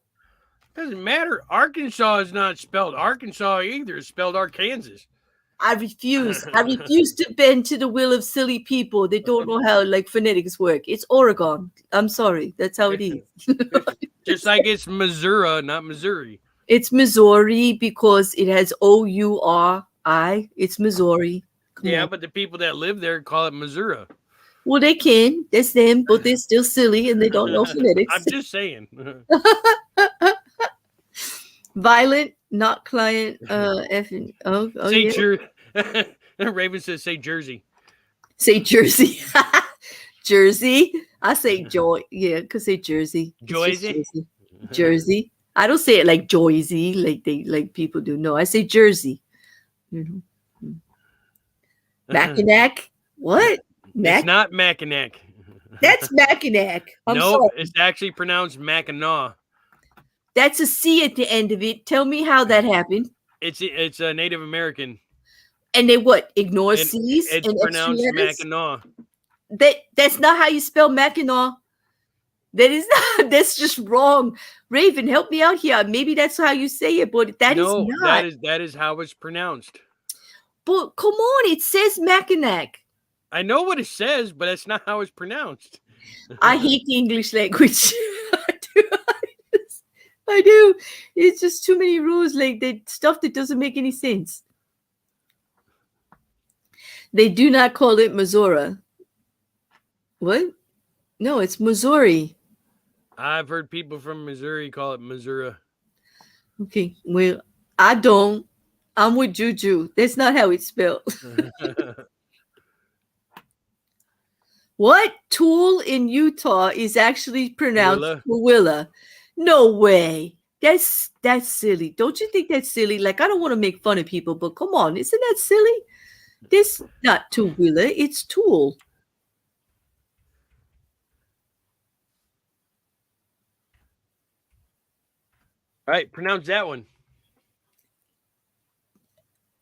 Doesn't matter. Arkansas is not spelled Arkansas either. It's spelled Arkansas. I refuse. I refuse to bend to the will of silly people. They don't know how phonetics work. It's Oregon. I'm sorry. That's how it is. Just like it's Missouri, not Missouri. It's Missouri because it has O-U-R-I. It's Missouri. Come on. But the people that live there call it Missouri. Well, they can. That's them, but they're still silly and they don't know phonetics. I'm just saying. Violent, not client. Effing. Say Jersey. Raven says, "Say Jersey." Say Jersey. Jersey. I say joy. Yeah, because say Jersey. Jersey. Jersey. I don't say it like Jersey, like people do. No, I say Jersey. Mackinac? What? It's not Mackinac. That's Mackinac. I'm Nope, sorry. it's actually pronounced Mackinac. That's a C at the end of it. Tell me how that happened. It's a Native American. And they what? Ignore And C's it's and extra pronounced letters? Mackinac. That's not how you spell Mackinac. That is not. That's just wrong. Raven, help me out here. Maybe that's how you say it, but that is not. That is how it's pronounced. But come on, it says Mackinac. I know what it says, but that's not how it's pronounced. I hate the English language. I do. It's just too many rules, like that stuff that doesn't make any sense. They do not call it Missouri. What? No, it's Missouri. I've heard people from Missouri call it Missouri. Okay, well, I don't. I'm with Juju. That's not how it's spelled. What tool in Utah is actually pronounced Willa? No way. That's silly. Don't you think that's silly? Like, I don't want to make fun of people, but come on, isn't that silly? This not Toowoomba, it's Tool. All right, pronounce that one.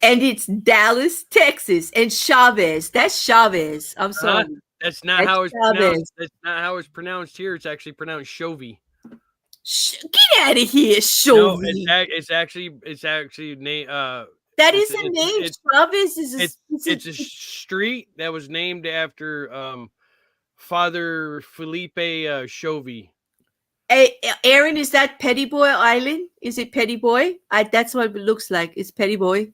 And it's Dallas, Texas, and Chavez. That's Chavez. I'm sorry. That's not how it's pronounced. That's not how it's pronounced here. It's actually pronounced Chovy. Get out of here, Chovy. No, it's actually that is a name. Chavez is it's a street that was named after Father Felipe Chovy. Hey, Aaron, is that Petty Boy Island? Is it Petty Boy? That's what it looks like. It's Petty Boy.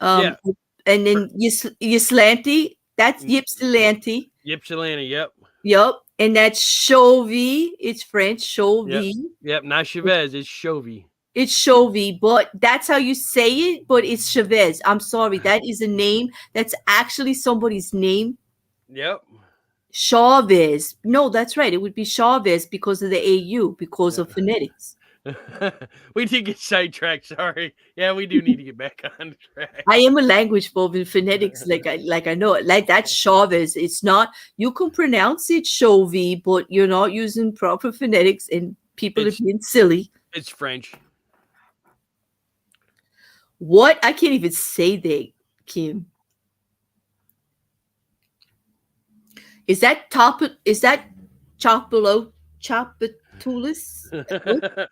Yeah. And then Ypsilanti. That's Ypsilanti. Ypsilanti, yep. Yep. And that's Chovy. It's French. Chovy. Yep, not Chavez. It's Chovy. It's Chovy, but that's how you say it, but it's Chavez. I'm sorry. That is a name. That's actually somebody's name. Yep. Chavez. No, that's right. It would be Chavez because of the AU, because of phonetics. We did get sidetracked. Sorry. Yeah, we do need to get back on track. I am a language buff in phonetics, like I know it. Like that's Chavez. It's not. You can pronounce it Chovy, but you're not using proper phonetics, and people are being silly. It's French. What? I can't even say that, Kim. Is that Chapatolis?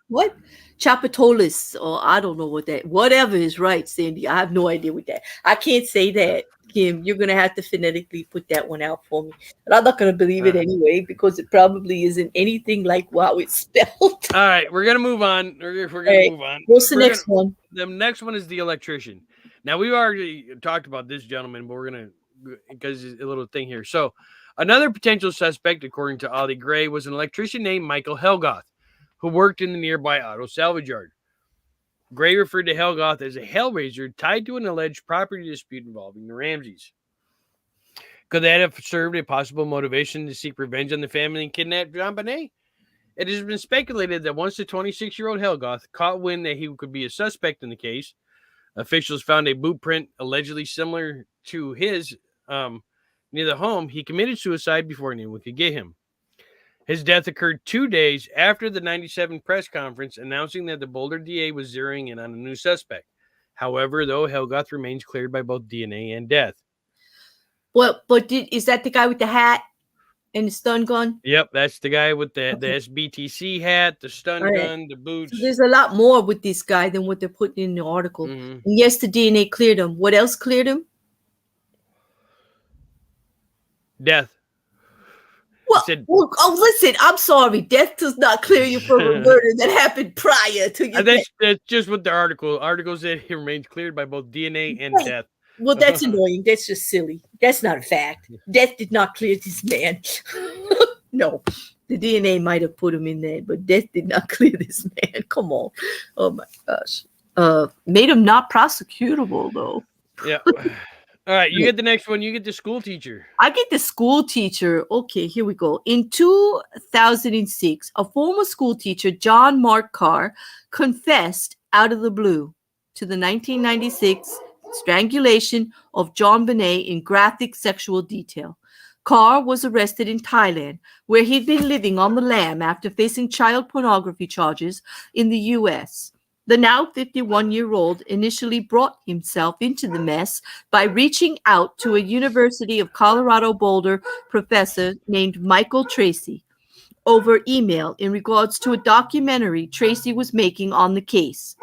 What? Chapatolis, or I don't know what that. Whatever is right, Sandy. I have no idea what that. I can't say that, Kim. You're gonna have to phonetically put that one out for me, but I'm not gonna believe it anyway because it probably isn't anything like how it's spelled. All right, we're gonna move on. We're gonna move on. What's the next one? The next one is the Electrician. Now we've already talked about this gentleman, but we're gonna because it's a little thing here. So. Another potential suspect, according to Ollie Gray, was an electrician named Michael Helgoth, who worked in the nearby auto salvage yard. Gray referred to Helgoth as a hellraiser tied to an alleged property dispute involving the Ramseys. Could that have served a possible motivation to seek revenge on the family and kidnap JonBenet? It has been speculated that once the 26-year-old Helgoth caught wind that he could be a suspect in the case, officials found a boot print allegedly similar to his near the home, he committed suicide before anyone could get him. His death occurred 2 days after the 97 press conference announcing that the Boulder DA was zeroing in on a new suspect. However, though, Helgoth remains cleared by both DNA and death. Well, but is that the guy with the hat and the stun gun? Yep, that's the guy with the SBTC hat, the stun gun, the boots. So there's a lot more with this guy than what they're putting in the article. Mm-hmm. And yes, the DNA cleared him. What else cleared him? Death. Well, listen, I'm sorry. Death does not clear you from a murder that happened prior to your death. That's just what the article said. He remains cleared by both DNA and death. Well, that's annoying. That's just silly. That's not a fact. Death did not clear this man. No, the DNA might have put him in there, but death did not clear this man. Come on. Oh, my gosh. Made him not prosecutable, though. Yeah. All right, you get the next one. You get the school teacher. I get the school teacher. Okay, here we go. In 2006, a former school teacher, John Mark Carr, confessed out of the blue to the 1996 strangulation of JonBenet in graphic sexual detail. Carr was arrested in Thailand, where he'd been living on the lam after facing child pornography charges in the U.S. The now 51-year-old initially brought himself into the mess by reaching out to a University of Colorado Boulder professor named Michael Tracy over email in regards to a documentary Tracy was making on the case.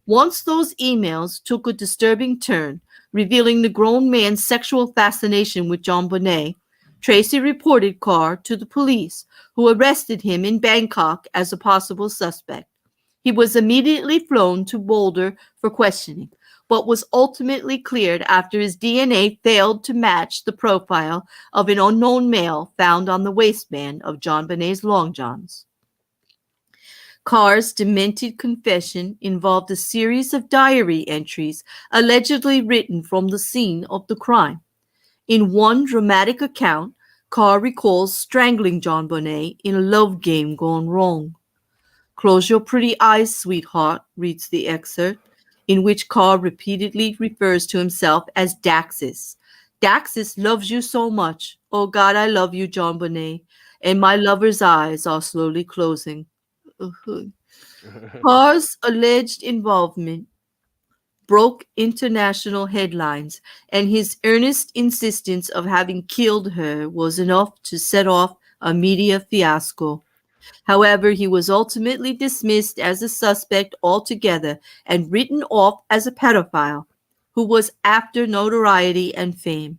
Once those emails took a disturbing turn, revealing the grown man's sexual fascination with JonBenet, Tracy reported Carr to the police, who arrested him in Bangkok as a possible suspect. He was immediately flown to Boulder for questioning, but was ultimately cleared after his DNA failed to match the profile of an unknown male found on the waistband of JonBenet's long johns. Carr's demented confession involved a series of diary entries allegedly written from the scene of the crime. In one dramatic account, Carr recalls strangling JonBenet in a love game gone wrong. "Close your pretty eyes, sweetheart," reads the excerpt, in which Carr repeatedly refers to himself as Daxis. "Daxis loves you so much. Oh God, I love you, JonBenet, and my lover's eyes are slowly closing." Carr's alleged involvement broke international headlines, and his earnest insistence of having killed her was enough to set off a media fiasco. However, he was ultimately dismissed as a suspect altogether and written off as a pedophile who was after notoriety and fame.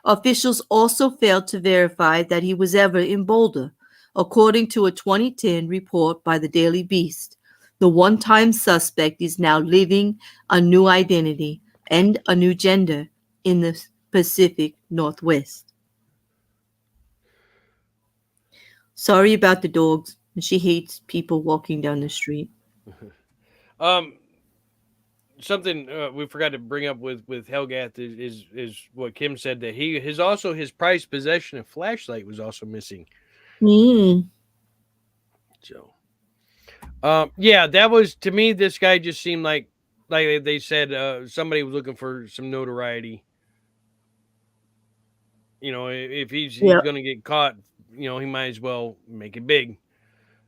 Officials also failed to verify that he was ever in Boulder. According to a 2010 report by the Daily Beast, the one-time suspect is now living a new identity and a new gender in the Pacific Northwest. Sorry about the dogs. She hates people walking down the street. Something we forgot to bring up with Helgath is what Kim said, that his prized possession of flashlight was also missing. So, yeah, that was, to me, this guy just seemed like they said somebody was looking for some notoriety. You know, if he's going to get caught, you know, he might as well make it big.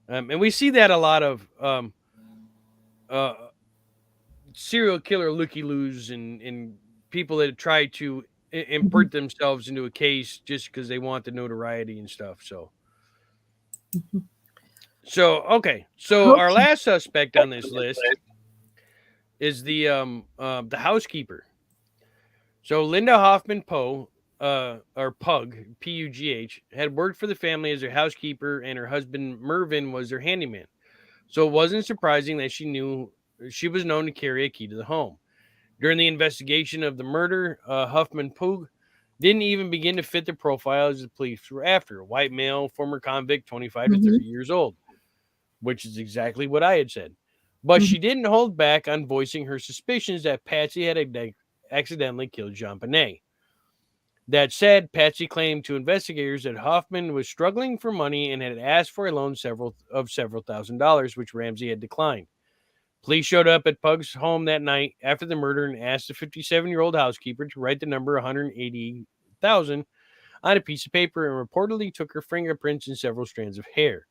And we see that a lot of serial killer looky-loos and people that try to import themselves into a case just because they want the notoriety and stuff. So, okay. So our last suspect on this list is the housekeeper. So Linda Hoffman Poe, or Pug, P-U-G-H, had worked for the family as their housekeeper, and her husband Mervyn was their handyman. So it wasn't surprising that she was known to carry a key to the home. During the investigation of the murder, Huffman Pug didn't even begin to fit the profile as the police were after. A white male, former convict, 25 to 30 years old, which is exactly what I had said. But she didn't hold back on voicing her suspicions that Patsy had accidentally killed JonBenet. That said, Patsy claimed to investigators that Hoffman was struggling for money and had asked for a loan several $1,000s, which Ramsey had declined. Police showed up at Pug's home that night after the murder and asked the 57-year-old housekeeper to write the number $180,000 on a piece of paper, and reportedly took her fingerprints and several strands of hair.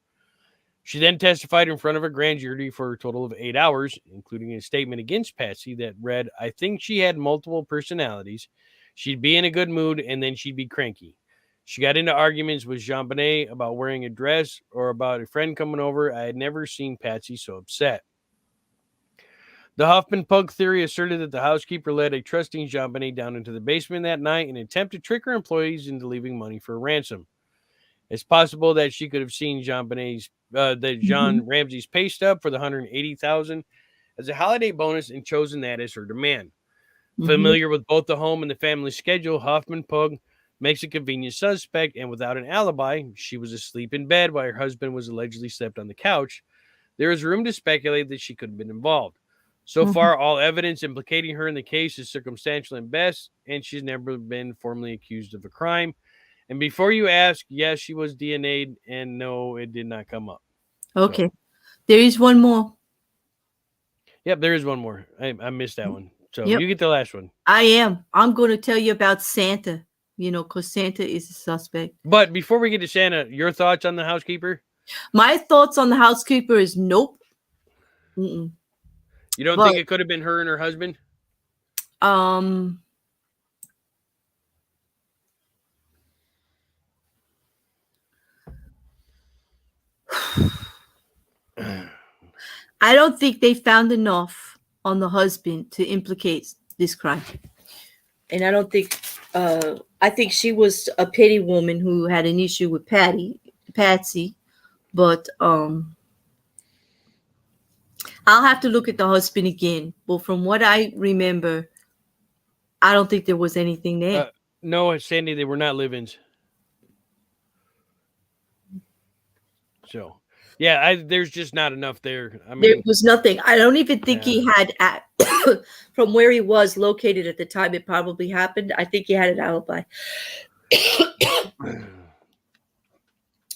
She then testified in front of a grand jury for a total of 8 hours, including a statement against Patsy that read, "I think she had multiple personalities. She'd be in a good mood, and then she'd be cranky. She got into arguments with JonBenet about wearing a dress or about a friend coming over. I had never seen Patsy so upset." The Hoffman Pug theory asserted that the housekeeper led a trusting JonBenet down into the basement that night in an attempt to trick her employees into leaving money for a ransom. It's possible that she could have seen John Ramsey's pay stub for the $180,000 as a holiday bonus and chosen that as her demand. Familiar with both the home and the family schedule, Hoffman Pug makes a convenient suspect, and without an alibi, she was asleep in bed while her husband was allegedly slept on the couch. There is room to speculate that she could have been involved. So Mhm. far, all evidence implicating her in the case is circumstantial and best, and she's never been formally accused of a crime. And before you ask, yes, she was DNA'd, and no, it did not come up. Okay. So, There is one more. yep, there is one more. I missed that one. So Yep. you get the last one. I am. I'm going to tell you about Santa, because Santa is a suspect. But before we get to Santa, your thoughts on the housekeeper? My thoughts on the housekeeper is nope. Mm-mm. You don't But think it could have been her and her husband? um, I don't think they found enough on the husband to implicate this crime. And I don't think I think she was a petty woman who had an issue with Patsy, but I'll have to look at the husband again. But from what I remember, I don't think there was anything there. No, Sandy, they were not live-ins. So, yeah, there's just not enough there. I There mean, was nothing. I don't even think yeah. he had from where he was located at the time it probably happened. I think he had an alibi.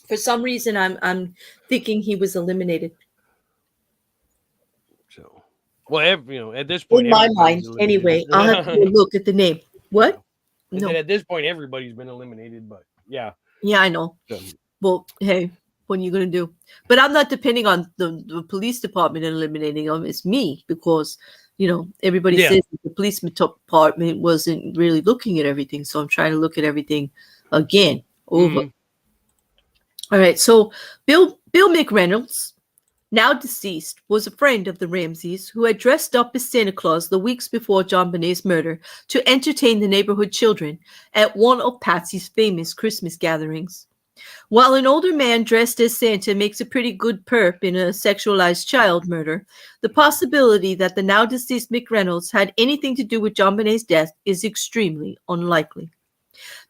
For some reason, I'm thinking he was eliminated. So, well, at this point, In my everybody's mind, eliminated. anyway. I'll have to go look at the name. What? And No. then at this point, everybody's been eliminated. But yeah, Yeah, I know. so, Well, hey, what are you going to do? But I'm not depending on the police department eliminating them. It's me because, everybody Yeah. says the police department wasn't really looking at everything. So I'm trying to look at everything again over. All right. So Bill McReynolds, now deceased, was a friend of the Ramseys who had dressed up as Santa Claus the weeks before JonBenet's murder to entertain the neighborhood children at one of Patsy's famous Christmas gatherings. While an older man dressed as Santa makes a pretty good perp in a sexualized child murder, the possibility that the now deceased McReynolds had anything to do with JonBenet's death is extremely unlikely.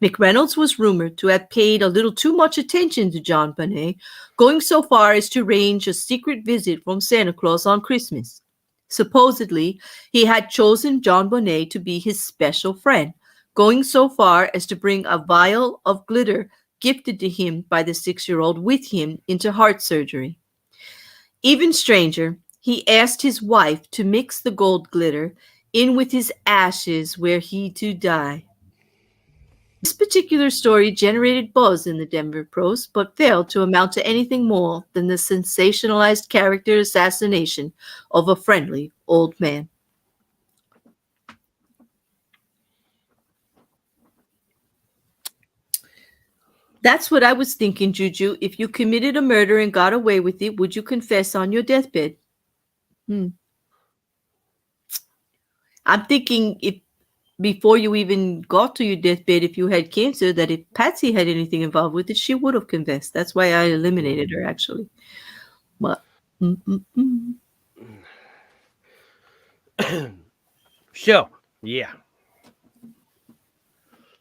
McReynolds was rumored to have paid a little too much attention to JonBenet, going so far as to arrange a secret visit from Santa Claus on Christmas. Supposedly, he had chosen JonBenet to be his special friend, going so far as to bring a vial of glitter gifted to him by the 6-year-old with him into heart surgery. Even stranger, he asked his wife to mix the gold glitter in with his ashes were he to die. This particular story generated buzz in the Denver Post, but failed to amount to anything more than the sensationalized character assassination of a friendly old man. That's what I was thinking, Juju. If you committed a murder and got away with it, would you confess on your deathbed? I'm thinking if before you even got to your deathbed, if you had cancer, that if Patsy had anything involved with it, she would have confessed. That's why I eliminated her, actually. But So, yeah.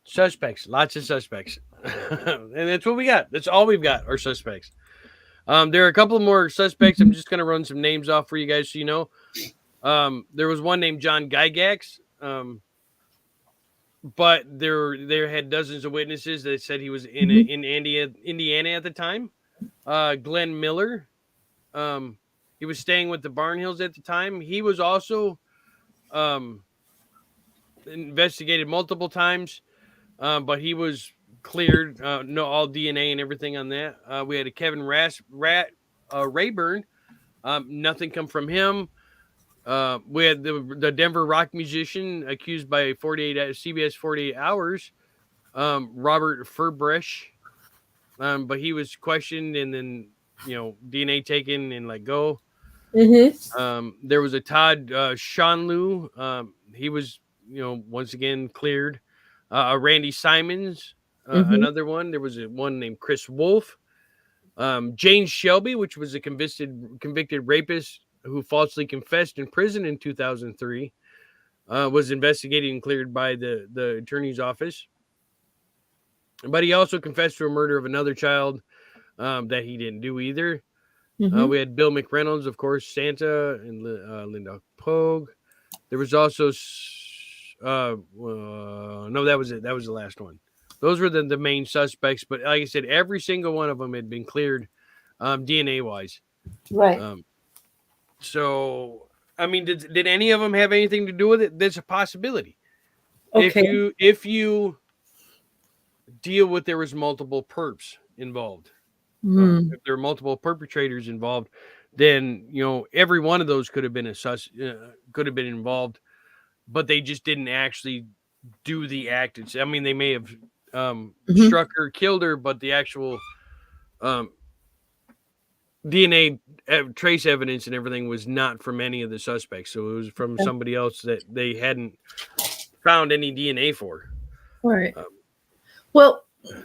Suspects, lots of suspects. And that's what we got. That's all we've got are suspects. There are a couple more suspects. I'm just going to run some names off for you guys so you know. There was one named John Gygax, but there had dozens of witnesses that said he was in Indiana at the time. Glenn Miller, he was staying with the Barnhills at the time. He was also investigated multiple times, but he was cleared. No, all DNA and everything on that. We had a Kevin Rayburn. Nothing come from him. We had the Denver rock musician accused by CBS 48 Hours, Robert Furbresh, but he was questioned and then DNA taken and let go. There was a Todd Shanlu. He was once again cleared. Randy Simons, another one. There was one named Chris Wolf. Jane Shelby, which was a convicted rapist who falsely confessed in prison in 2003, was investigated and cleared by the attorney's office. But he also confessed to a murder of another child that he didn't do either. Mm-hmm. We had Bill McReynolds, of course, Santa, and Linda Pogue. There was also, no, that was it. That was the last one. Those were the main suspects. But like I said, every single one of them had been cleared DNA wise. Right. So, I mean, did any of them have anything to do with it? There's a possibility. Okay. If you deal with there was multiple perps involved, Hmm. if there were multiple perpetrators involved, then every one of those could have been could have been involved, but they just didn't actually do the act. I mean, they may have Mm-hmm. struck her, killed her, but the actual DNA trace evidence and everything was not from any of the suspects. So it was from somebody else that they hadn't found any DNA for. All right. Well,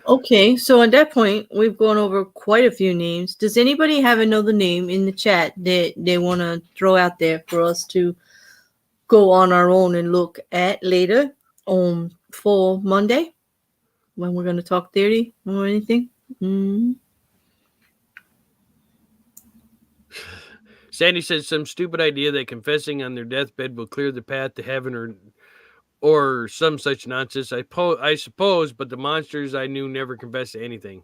okay. So at that point, we've gone over quite a few names. Does anybody have another name in the chat that they want to throw out there for us to go on our own and look at later for Monday when we're going to talk theory or anything? Mm-hmm. Sandy says some stupid idea that confessing on their deathbed will clear the path to heaven or some such nonsense. I suppose, but the monsters I knew never confessed to anything.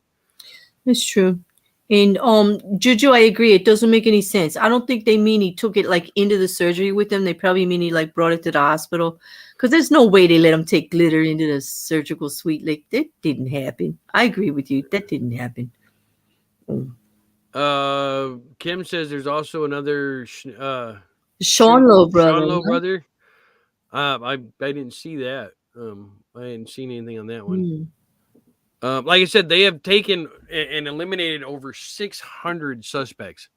That's true. And Juju, I agree. It doesn't make any sense. I don't think they mean he took it like into the surgery with them. They probably mean he like brought it to the hospital, because there's no way they let him take glitter into the surgical suite. Like that didn't happen. I agree with you. That didn't happen. Kim says there's also another Sean Lowe brother. Sean Lowe brother. I didn't see that. I hadn't seen anything on that one. Like I said, they have taken and eliminated over 600 suspects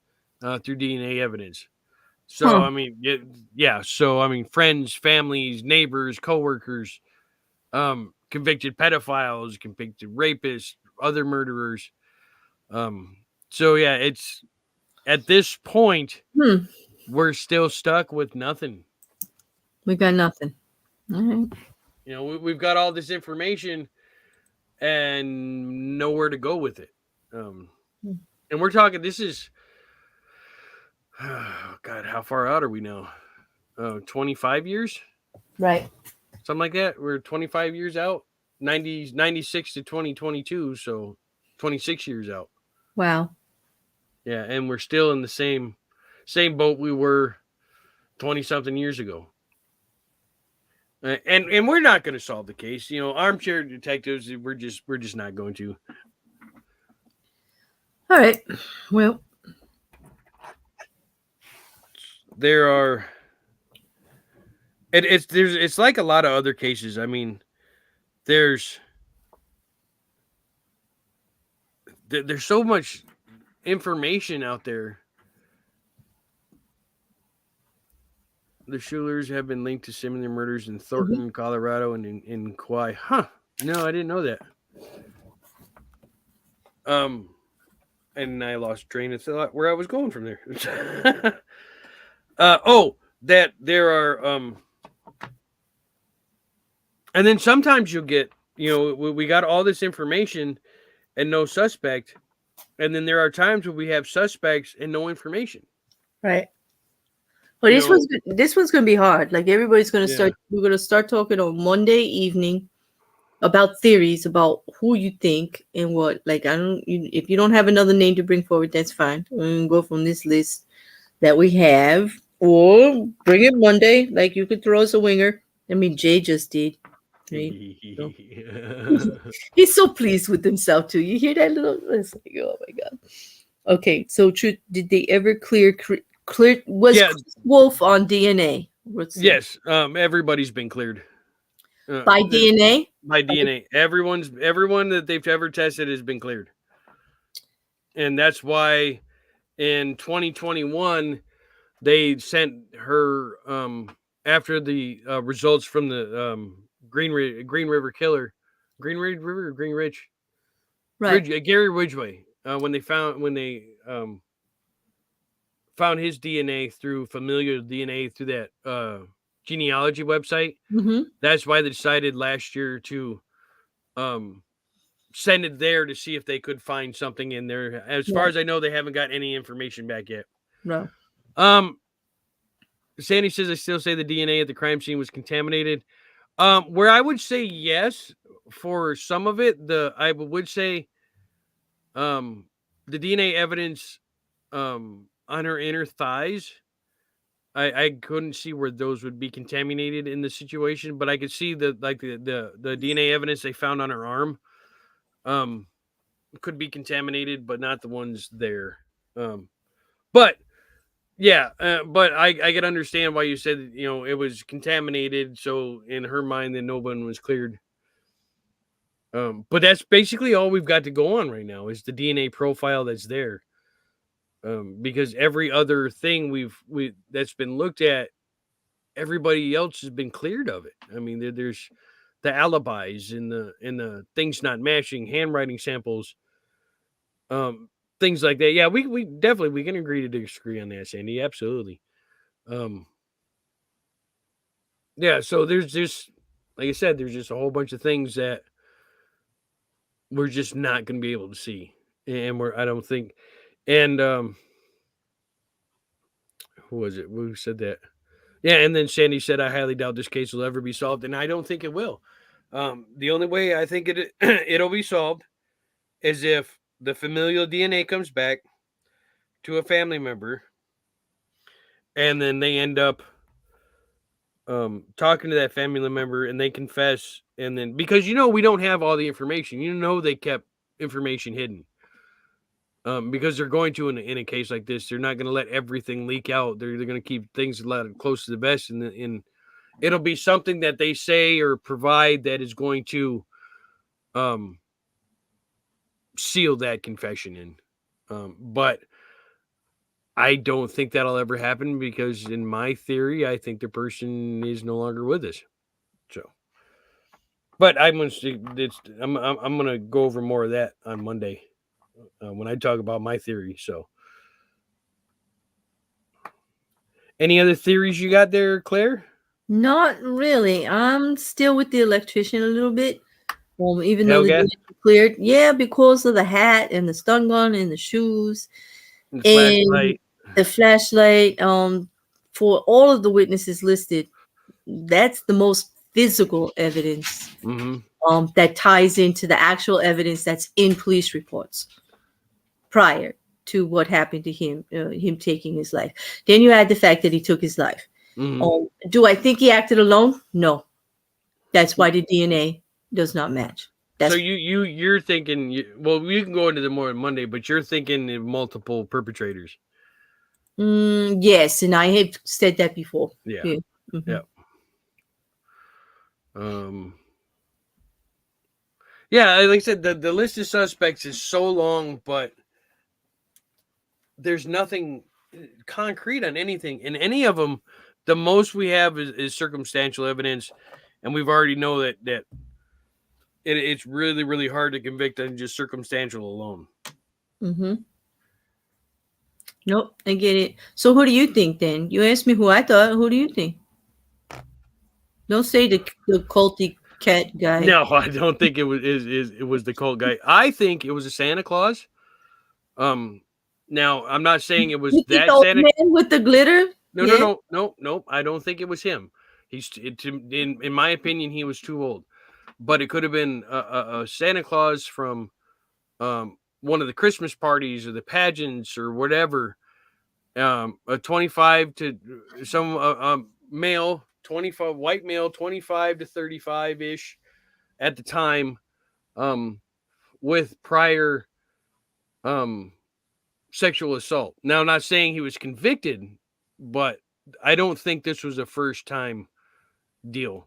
through DNA evidence. So, I mean, yeah. So, I mean, friends, families, neighbors, coworkers, convicted pedophiles, convicted rapists, other murderers. So, yeah, it's at this point, we're still stuck with nothing. We got nothing. All right. We've got all this information and nowhere to go with it. And we're talking, this is, oh God, how far out are we now? 25 years? Right. Something like that. We're 25 years out, 96 to 2022. So 26 years out. Wow. Yeah. And we're still in the same boat we were 20 something years ago. And we're not going to solve the case. Armchair detectives, we're just not going to. All right. Well, there are. It's like a lot of other cases. I mean, there's so much information out there. The Schulers have been linked to similar murders in Thornton, Colorado, and in Kauai. Huh? No, I didn't know that. And I lost train of thought where I was going from there. That there are and then sometimes you'll get, we got all this information and no suspect, and then there are times where we have suspects and no information. Right. Well, this one's going to be hard. Like everybody's going to start. We're going to start talking on Monday evening about theories about who you think and what. Like if you don't have another name to bring forward, that's fine. We can go from this list that we have, or bring it Monday. Like you could throw us a winger. I mean, Jay just did. Right? So, he's so pleased with himself too. You hear that little? It's like, oh my God. Okay, so did they ever clear? Was Chris Wolf on DNA? Yes, everybody's been cleared by DNA. By DNA, everyone that they've ever tested has been cleared, and that's why in 2021 they sent her after the results from the Green River killer, Green Ridge, right? Gary Ridgway. When they found his DNA through familial DNA through that genealogy website. Mm-hmm. That's why they decided last year to send it there to see if they could find something in there. As far as I know, they haven't got any information back yet. No. Sandy says, I still say the DNA at the crime scene was contaminated. Where I would say yes for some of it, I would say the DNA evidence on her inner thighs, I couldn't see where those would be contaminated in the situation, but I could see the DNA evidence they found on her arm could be contaminated, but not the ones there. But yeah, but I can understand why you said, it was contaminated. So in her mind, then no one was cleared. But that's basically all we've got to go on right now is the DNA profile that's there. Because every other thing that's been looked at, everybody else has been cleared of it. I mean, there's the alibis and the things not matching, handwriting samples, things like that. Yeah, we definitely can agree to disagree on that, Sandy. Absolutely. Yeah, so there's just, like I said, there's just a whole bunch of things that we're just not going to be able to see, and I don't think, and who was it? Who said that? Yeah, and then Sandy said, I highly doubt this case will ever be solved, and I don't think it will. The only way I think it'll be solved is if the familial DNA comes back to a family member, and then they end up talking to that family member, and they confess, and then because we don't have all the information, they kept information hidden. Because they're going to in a case like this, they're not going to let everything leak out. They're going to keep things close to the vest, and it'll be something that they say or provide that is going to seal that confession in. But I don't think that'll ever happen because, in my theory, I think the person is no longer with us. So, but I'm gonna go over more of that on Monday when I talk about my theory. So, any other theories you got there, Claire? Not really. I'm still with the electrician a little bit. Even though the cleared, because of the hat and the stun gun and the shoes and the flashlight. For all of the witnesses listed, that's the most physical evidence that ties into the actual evidence that's in police reports prior to what happened to him, him taking his life. Then you add the fact that he took his life. Do I think he acted alone? No. That's why the DNA does not match. So you're thinking, well, we can go into the more on Monday, but you're thinking of multiple perpetrators. Yes, and I have said that before. Yeah. Mm-hmm. Yeah. Like I said, the list of suspects is so long, but there's nothing concrete on anything. In any of them, the most we have is circumstantial evidence, and we've already know that it's really, really hard to convict on just circumstantial alone. Nope, I get it. So who do you think then? You asked me who I thought. Who do you think? Don't say the culty cat guy. No, I don't think it was the cult guy. I think it was a Santa Claus. Now I'm not saying it was that Santa man with the glitter. No. I don't think it was him. In my opinion, he was too old. But it could have been a Santa Claus from one of the Christmas parties or the pageants or whatever. A 25 to some male, 25 white male, 25 to 35 ish at the time, with prior sexual assault. Now, I'm not saying he was convicted, but I don't think this was a first time deal.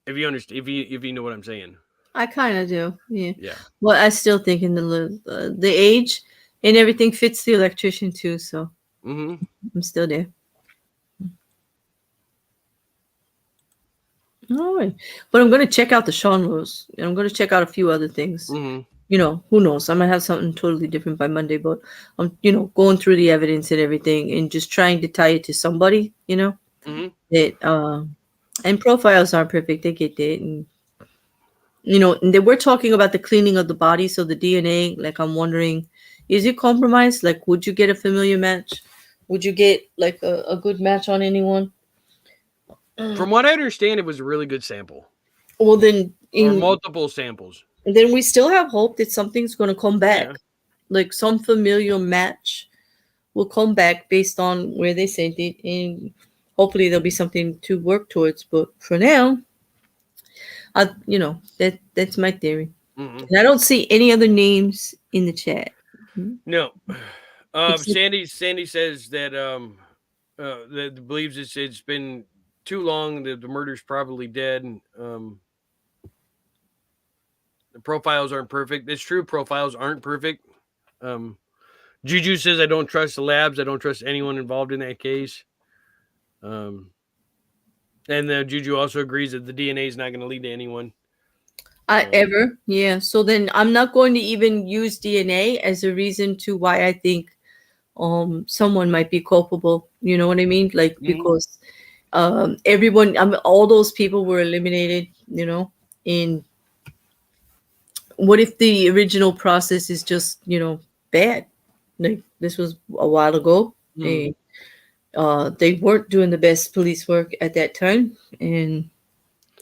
If you understand, if you know what I'm saying, I kind of do. Yeah. Well, I still think in the age and everything fits the electrician too. So I'm still there. All right, but I'm going to check out the Sean Rose, and I'm going to check out a few other things. Who knows? I might have something totally different by Monday, but I'm, going through the evidence and everything, and just trying to tie it to somebody, that And profiles aren't perfect. They get that. And, and they were talking about the cleaning of the body. So the DNA, like, I'm wondering, is it compromised? Like, would you get a familiar match? Would you get, like, a good match on anyone? From what I understand, it was a really good sample. Well, then, or multiple samples. Then we still have hope that something's going to come back. Yeah. Like, some familiar match will come back based on where they sent it. And hopefully there'll be something to work towards. But for now, that's my theory. Mm-hmm. And I don't see any other names in the chat. No. Sandy says that that believes it's been too long, that the murder's probably dead. The profiles aren't perfect. It's true, profiles aren't perfect. Juju says, I don't trust the labs. I don't trust anyone involved in that case. And Juju also agrees that the DNA is not going to lead to anyone. Ever. Yeah. So then I'm not going to even use DNA as a reason to why I think someone might be culpable. You know what I mean? Like, because everyone, all those people were eliminated, and what if the original process is just, bad? Like, this was a while ago. And they weren't doing the best police work at that time. And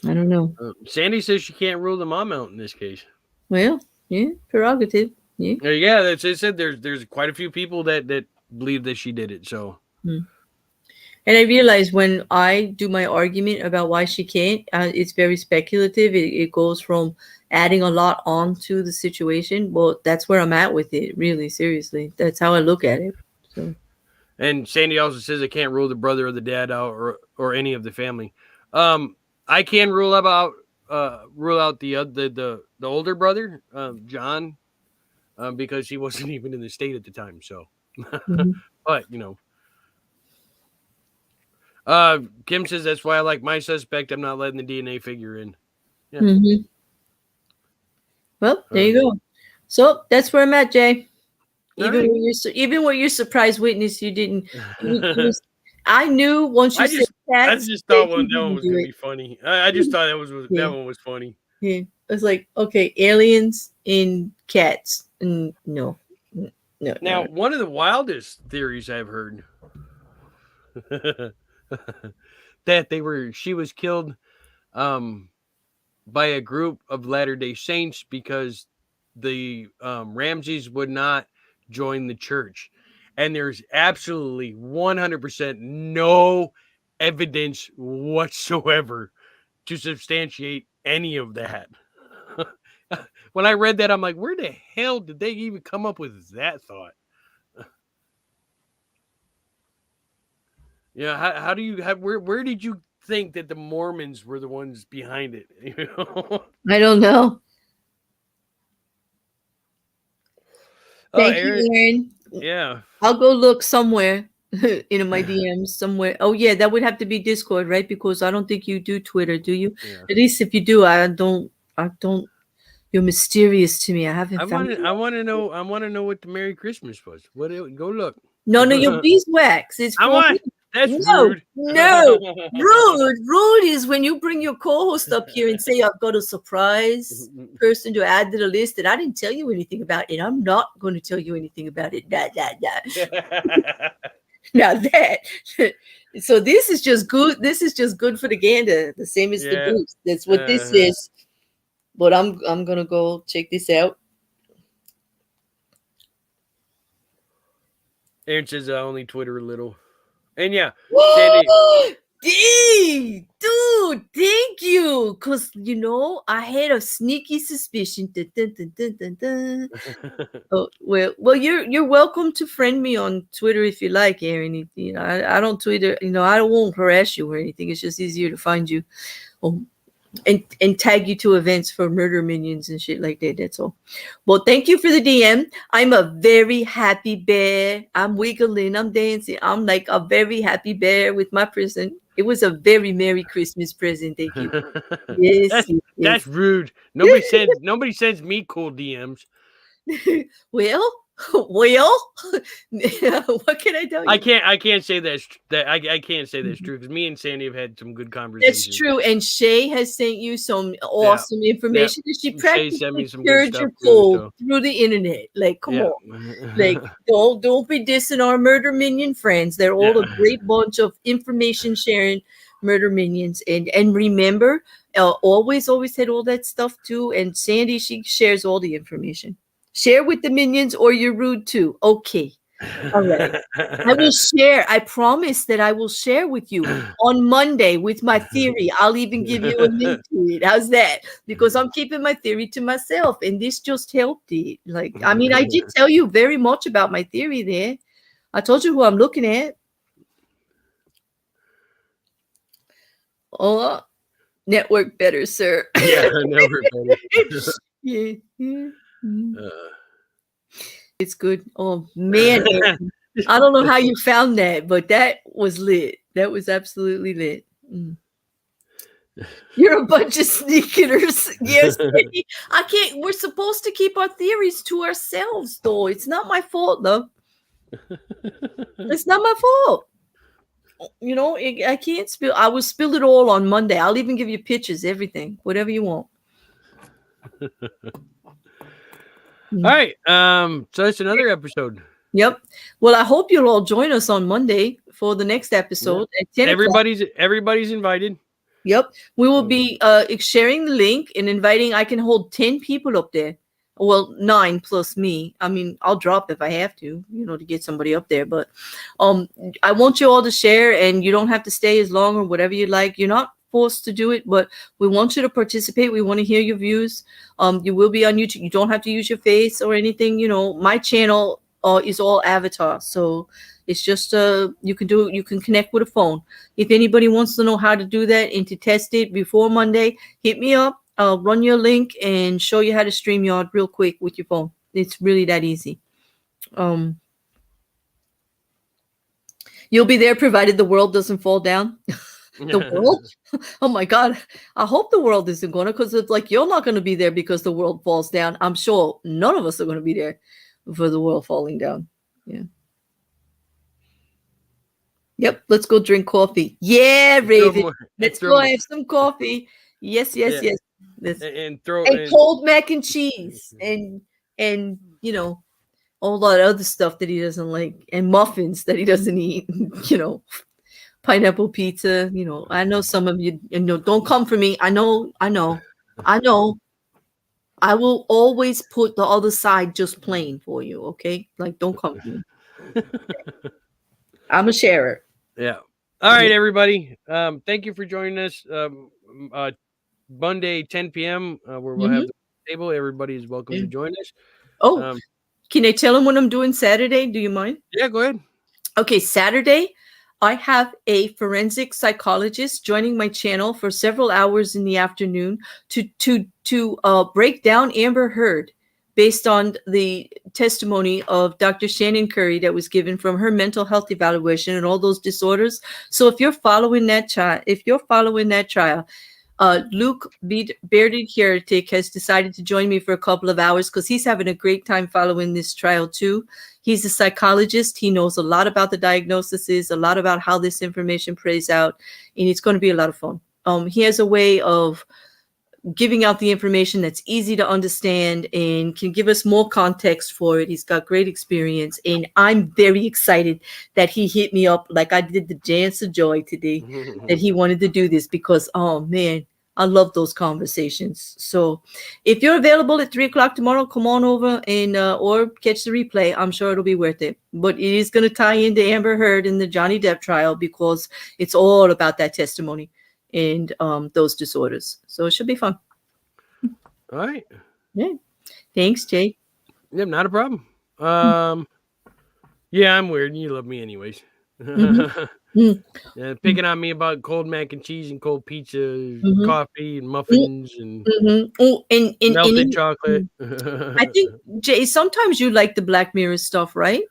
I don't know. Sandy says she can't rule the mom out in this case. Well, yeah, prerogative. Yeah. Yeah, that's it. Said there's quite a few people that believe that she did it. So. And I realize when I do my argument about why she can't, it's very speculative. It goes from adding a lot on to the situation. Well, that's where I'm at with it, really, seriously. That's how I look at it. So. And Sandy also says I can't rule the brother or the dad out or any of the family. I can rule out the older brother, John, because he wasn't even in the state at the time. So, but Kim says that's why I like my suspect. I'm not letting the DNA figure in. Yeah. Well, there you go. So that's where I'm at, Jay. Even right. when you're surprise witness, you didn't. I knew once you said cats. I just thought that one was gonna be funny. I just thought that one was funny. Yeah, it was like, okay, aliens and cats. No. Now, one of the wildest theories I've heard that she was killed by a group of Latter-day Saints because the Ramseys would not join the church. And there's absolutely 100% no evidence whatsoever to substantiate any of that. When I read that, I'm like, where the hell did they even come up with that thought? Yeah, how do you where did you think that the Mormons were the ones behind it? I don't know. Thank you, Aaron. Yeah. I'll go look somewhere in my DMs somewhere. Oh yeah, that would have to be Discord, right? Because I don't think you do Twitter, do you? Yeah. At least if you do, I don't. You're mysterious to me. I haven't found. I want to know what the Merry Christmas was. Go look. No, your beeswax. It's that's rude. No, rude is when you bring your co-host up here and say, I've got a surprise person to add to the list that I didn't tell you anything about, and I'm not going to tell you anything about it. Now that. So this is just good. This is just good for the gander, the same as the goose. That's what this is. But I'm gonna go check this out. Aaron says I only Twitter a little. And yeah, Sandy. Dude, thank you. Because, I had a sneaky suspicion. Oh, well, you're welcome to friend me on Twitter if you like, Aaron. I don't Twitter, I won't harass you or anything. It's just easier to find you. And tag you to events for murder minions and shit like that. That's all. Well, thank you for the DM. I'm a very happy bear. I'm wiggling. I'm dancing. I'm like a very happy bear with my present. It was a very Merry Christmas present. Thank you. Yes, that's rude. Nobody sends me cool DMs. Well, Well, what can I tell you? I can't say I can't say that's true because me and Sandy have had some good conversations. That's true. And Shay has sent you some awesome information. And she Shay sent me practically some good cured stuff your too, cold so. through the internet. Like, come Yeah. on. Like, don't be dissing our murder minion friends. They're all a great bunch of information sharing murder minions. And remember, always said all that stuff too. And Sandy, she shares all the information. Share with the minions or you're rude too. Okay. All right. I will share. I promise that I will share with you on Monday with my theory. I'll even give you a link to it. How's that? Because I'm keeping my theory to myself, and this just helped it. Like, I mean, I did tell you very much about my theory there. I told you who I'm looking at. Oh, network better, sir. Yeah, network better. Yeah. It's good. Oh man, I don't know how you found that, but that was lit. That was absolutely lit. You're a bunch of sneakers. Yes, I can't. We're supposed to keep our theories to ourselves, though. It's not my fault, though. It's not my fault. You know, I can't spill. I will spill it all on Monday. I'll even give you pictures, everything, whatever you want. All right. So that's another episode. Yep. Well, I hope you'll all join us on Monday for the next episode at 10 o'clock. Everybody's invited. Yep. We will be sharing the link and inviting. I can hold 10 people up there. Well, 9 plus me. I mean, I'll drop if I have to, to get somebody up there. But I want you all to share, and you don't have to stay as long or whatever you like. You're not forced to do it, but we want you to participate. We want to hear your views. You will be on YouTube. You don't have to use your face or anything. My channel is all avatar, so it's just you can connect with a phone. If anybody wants to know how to do that and to test it before Monday, hit me up. I'll run your link and show you how to StreamYard real quick with your phone. It's really that easy. You'll be there provided the world doesn't fall down. The world? Oh my God. I hope the world isn't going to, because it's like you're not going to be there because the world falls down. I'm sure none of us are going to be there for the world falling down. Yeah. Yep. Let's go drink coffee. Yeah, Raven. Let's go have some coffee. Yes. And cold mac and cheese and all that other stuff that he doesn't like, and muffins that he doesn't eat. Pineapple pizza. I know some of you. Don't come for me. I know. I will always put the other side just plain for you. Okay, like don't come for me. I'm a sharer. Yeah. All right, everybody. Thank you for joining us. Monday, 10 p.m. Where we'll have the table. Everybody is welcome to join us. Oh, can I tell them what I'm doing Saturday? Do you mind? Yeah, go ahead. Okay, Saturday, I have a forensic psychologist joining my channel for several hours in the afternoon to break down Amber Heard based on the testimony of Dr. Shannon Curry that was given from her mental health evaluation and all those disorders. So if you're following that trial, Luke Bearded Heretic has decided to join me for a couple of hours because he's having a great time following this trial too. He's a psychologist. He knows a lot about the diagnoses, a lot about how this information plays out, and it's going to be a lot of fun. He has a way of giving out the information that's easy to understand and can give us more context for it. He's got great experience, and I'm very excited that he hit me up like I did the Dance of Joy today, that he wanted to do this because, oh man, I love those conversations. So if you're available at 3:00 tomorrow, come on over and or catch the replay. I'm sure it'll be worth it. But it is going to tie into Amber Heard and the Johnny Depp trial because it's all about that testimony and those disorders. So it should be fun. All right. Yeah. Thanks, Jay. Yeah, not a problem. Yeah, I'm weird. You love me anyways. Yeah, picking on me about cold mac and cheese and cold pizza, coffee and muffins and melted chocolate. I think, Jay, sometimes you like the Black Mirror stuff, right?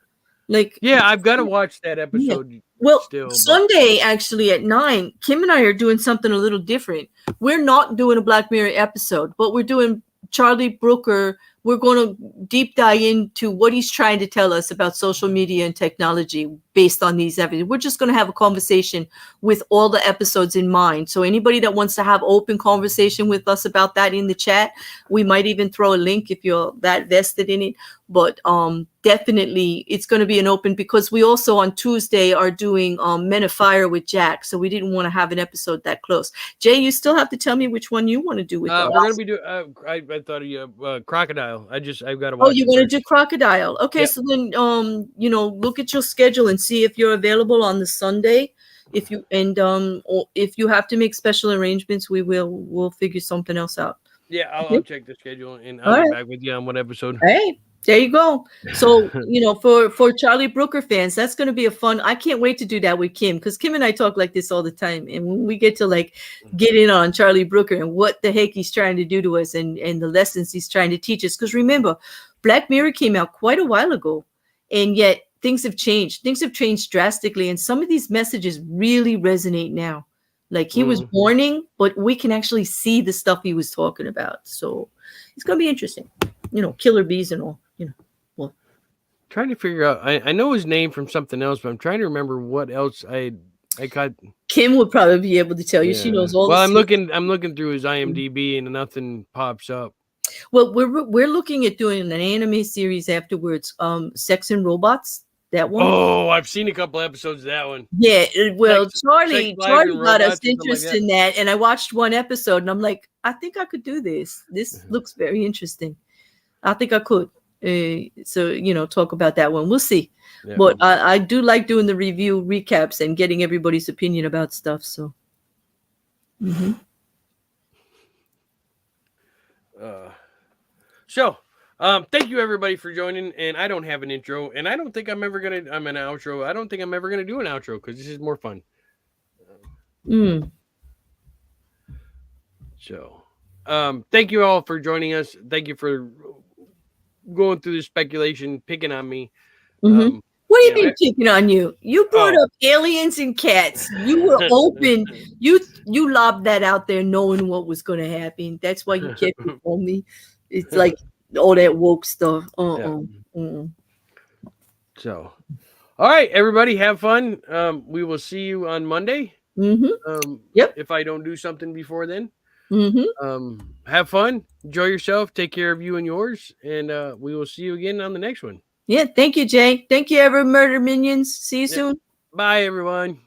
Like, yeah, I've got to watch that episode. Yeah. Well, Sunday, actually, at 9, Kim and I are doing something a little different. We're not doing a Black Mirror episode, but we're doing Charlie Brooker we're going to deep dive into what he's trying to tell us about social media and technology based on these episodes. We're just going to have a conversation with all the episodes in mind. So anybody that wants to have open conversation with us about that in the chat, we might even throw a link if you're that vested in it. But definitely it's going to be an open, because we also on Tuesday are doing Men of Fire with Jack. So we didn't want to have an episode that close. Jay, you still have to tell me which one you want to do with us. We're going to be doing, I thought of you, Crocodile. I've got to watch. Oh, you want to do Crocodile? Okay, yeah. So then, look at your schedule and see if you're available on the Sunday. If you or if you have to make special arrangements, we'll figure something else out. Yeah, I'll check the schedule and I'll be back with you on what episode. Hey, there you go. So, for Charlie Brooker fans, that's going to be a fun. I can't wait to do that with Kim, because Kim and I talk like this all the time. And when we get to get in on Charlie Brooker and what the heck he's trying to do to us and the lessons he's trying to teach us. Because remember, Black Mirror came out quite a while ago, and yet things have changed. Things have changed drastically. And some of these messages really resonate now. Like he was warning, but we can actually see the stuff he was talking about. So it's going to be interesting. Killer bees and all, Well, trying to figure out, I know his name from something else, but I'm trying to remember what else I got. Kim would probably be able to tell you. She knows all. Well, I'm looking through his IMDb and nothing pops up. Well, we're looking at doing an anime series afterwards. Sex and Robots. That one. Oh, I've seen a couple episodes of that one. Yeah, well, Charlie got us interested in that, and I watched one episode, and I'm like, I think I could do this. This looks very interesting. I think I could. So talk about that one. We'll see. Yeah. But I do like doing the review recaps and getting everybody's opinion about stuff. So. Thank you everybody for joining, and I don't have an intro, and I don't think I'm an outro. I don't think I'm ever gonna do an outro because this is more fun. So, thank you all for joining us. Thank you for going through the speculation, picking on me. What do you mean picking on you? You brought up aliens and cats. You were open. You lobbed that out there knowing what was going to happen. That's why you kept it on me. It's like all that woke stuff. So, all right, everybody, have fun. We will see you on Monday. Yep. If I don't do something before then. Have fun. Enjoy yourself. Take care of you and yours. And we will see you again on the next one. Yeah. Thank you, Jay. Thank you, Murder Minions. See you soon. Bye, everyone.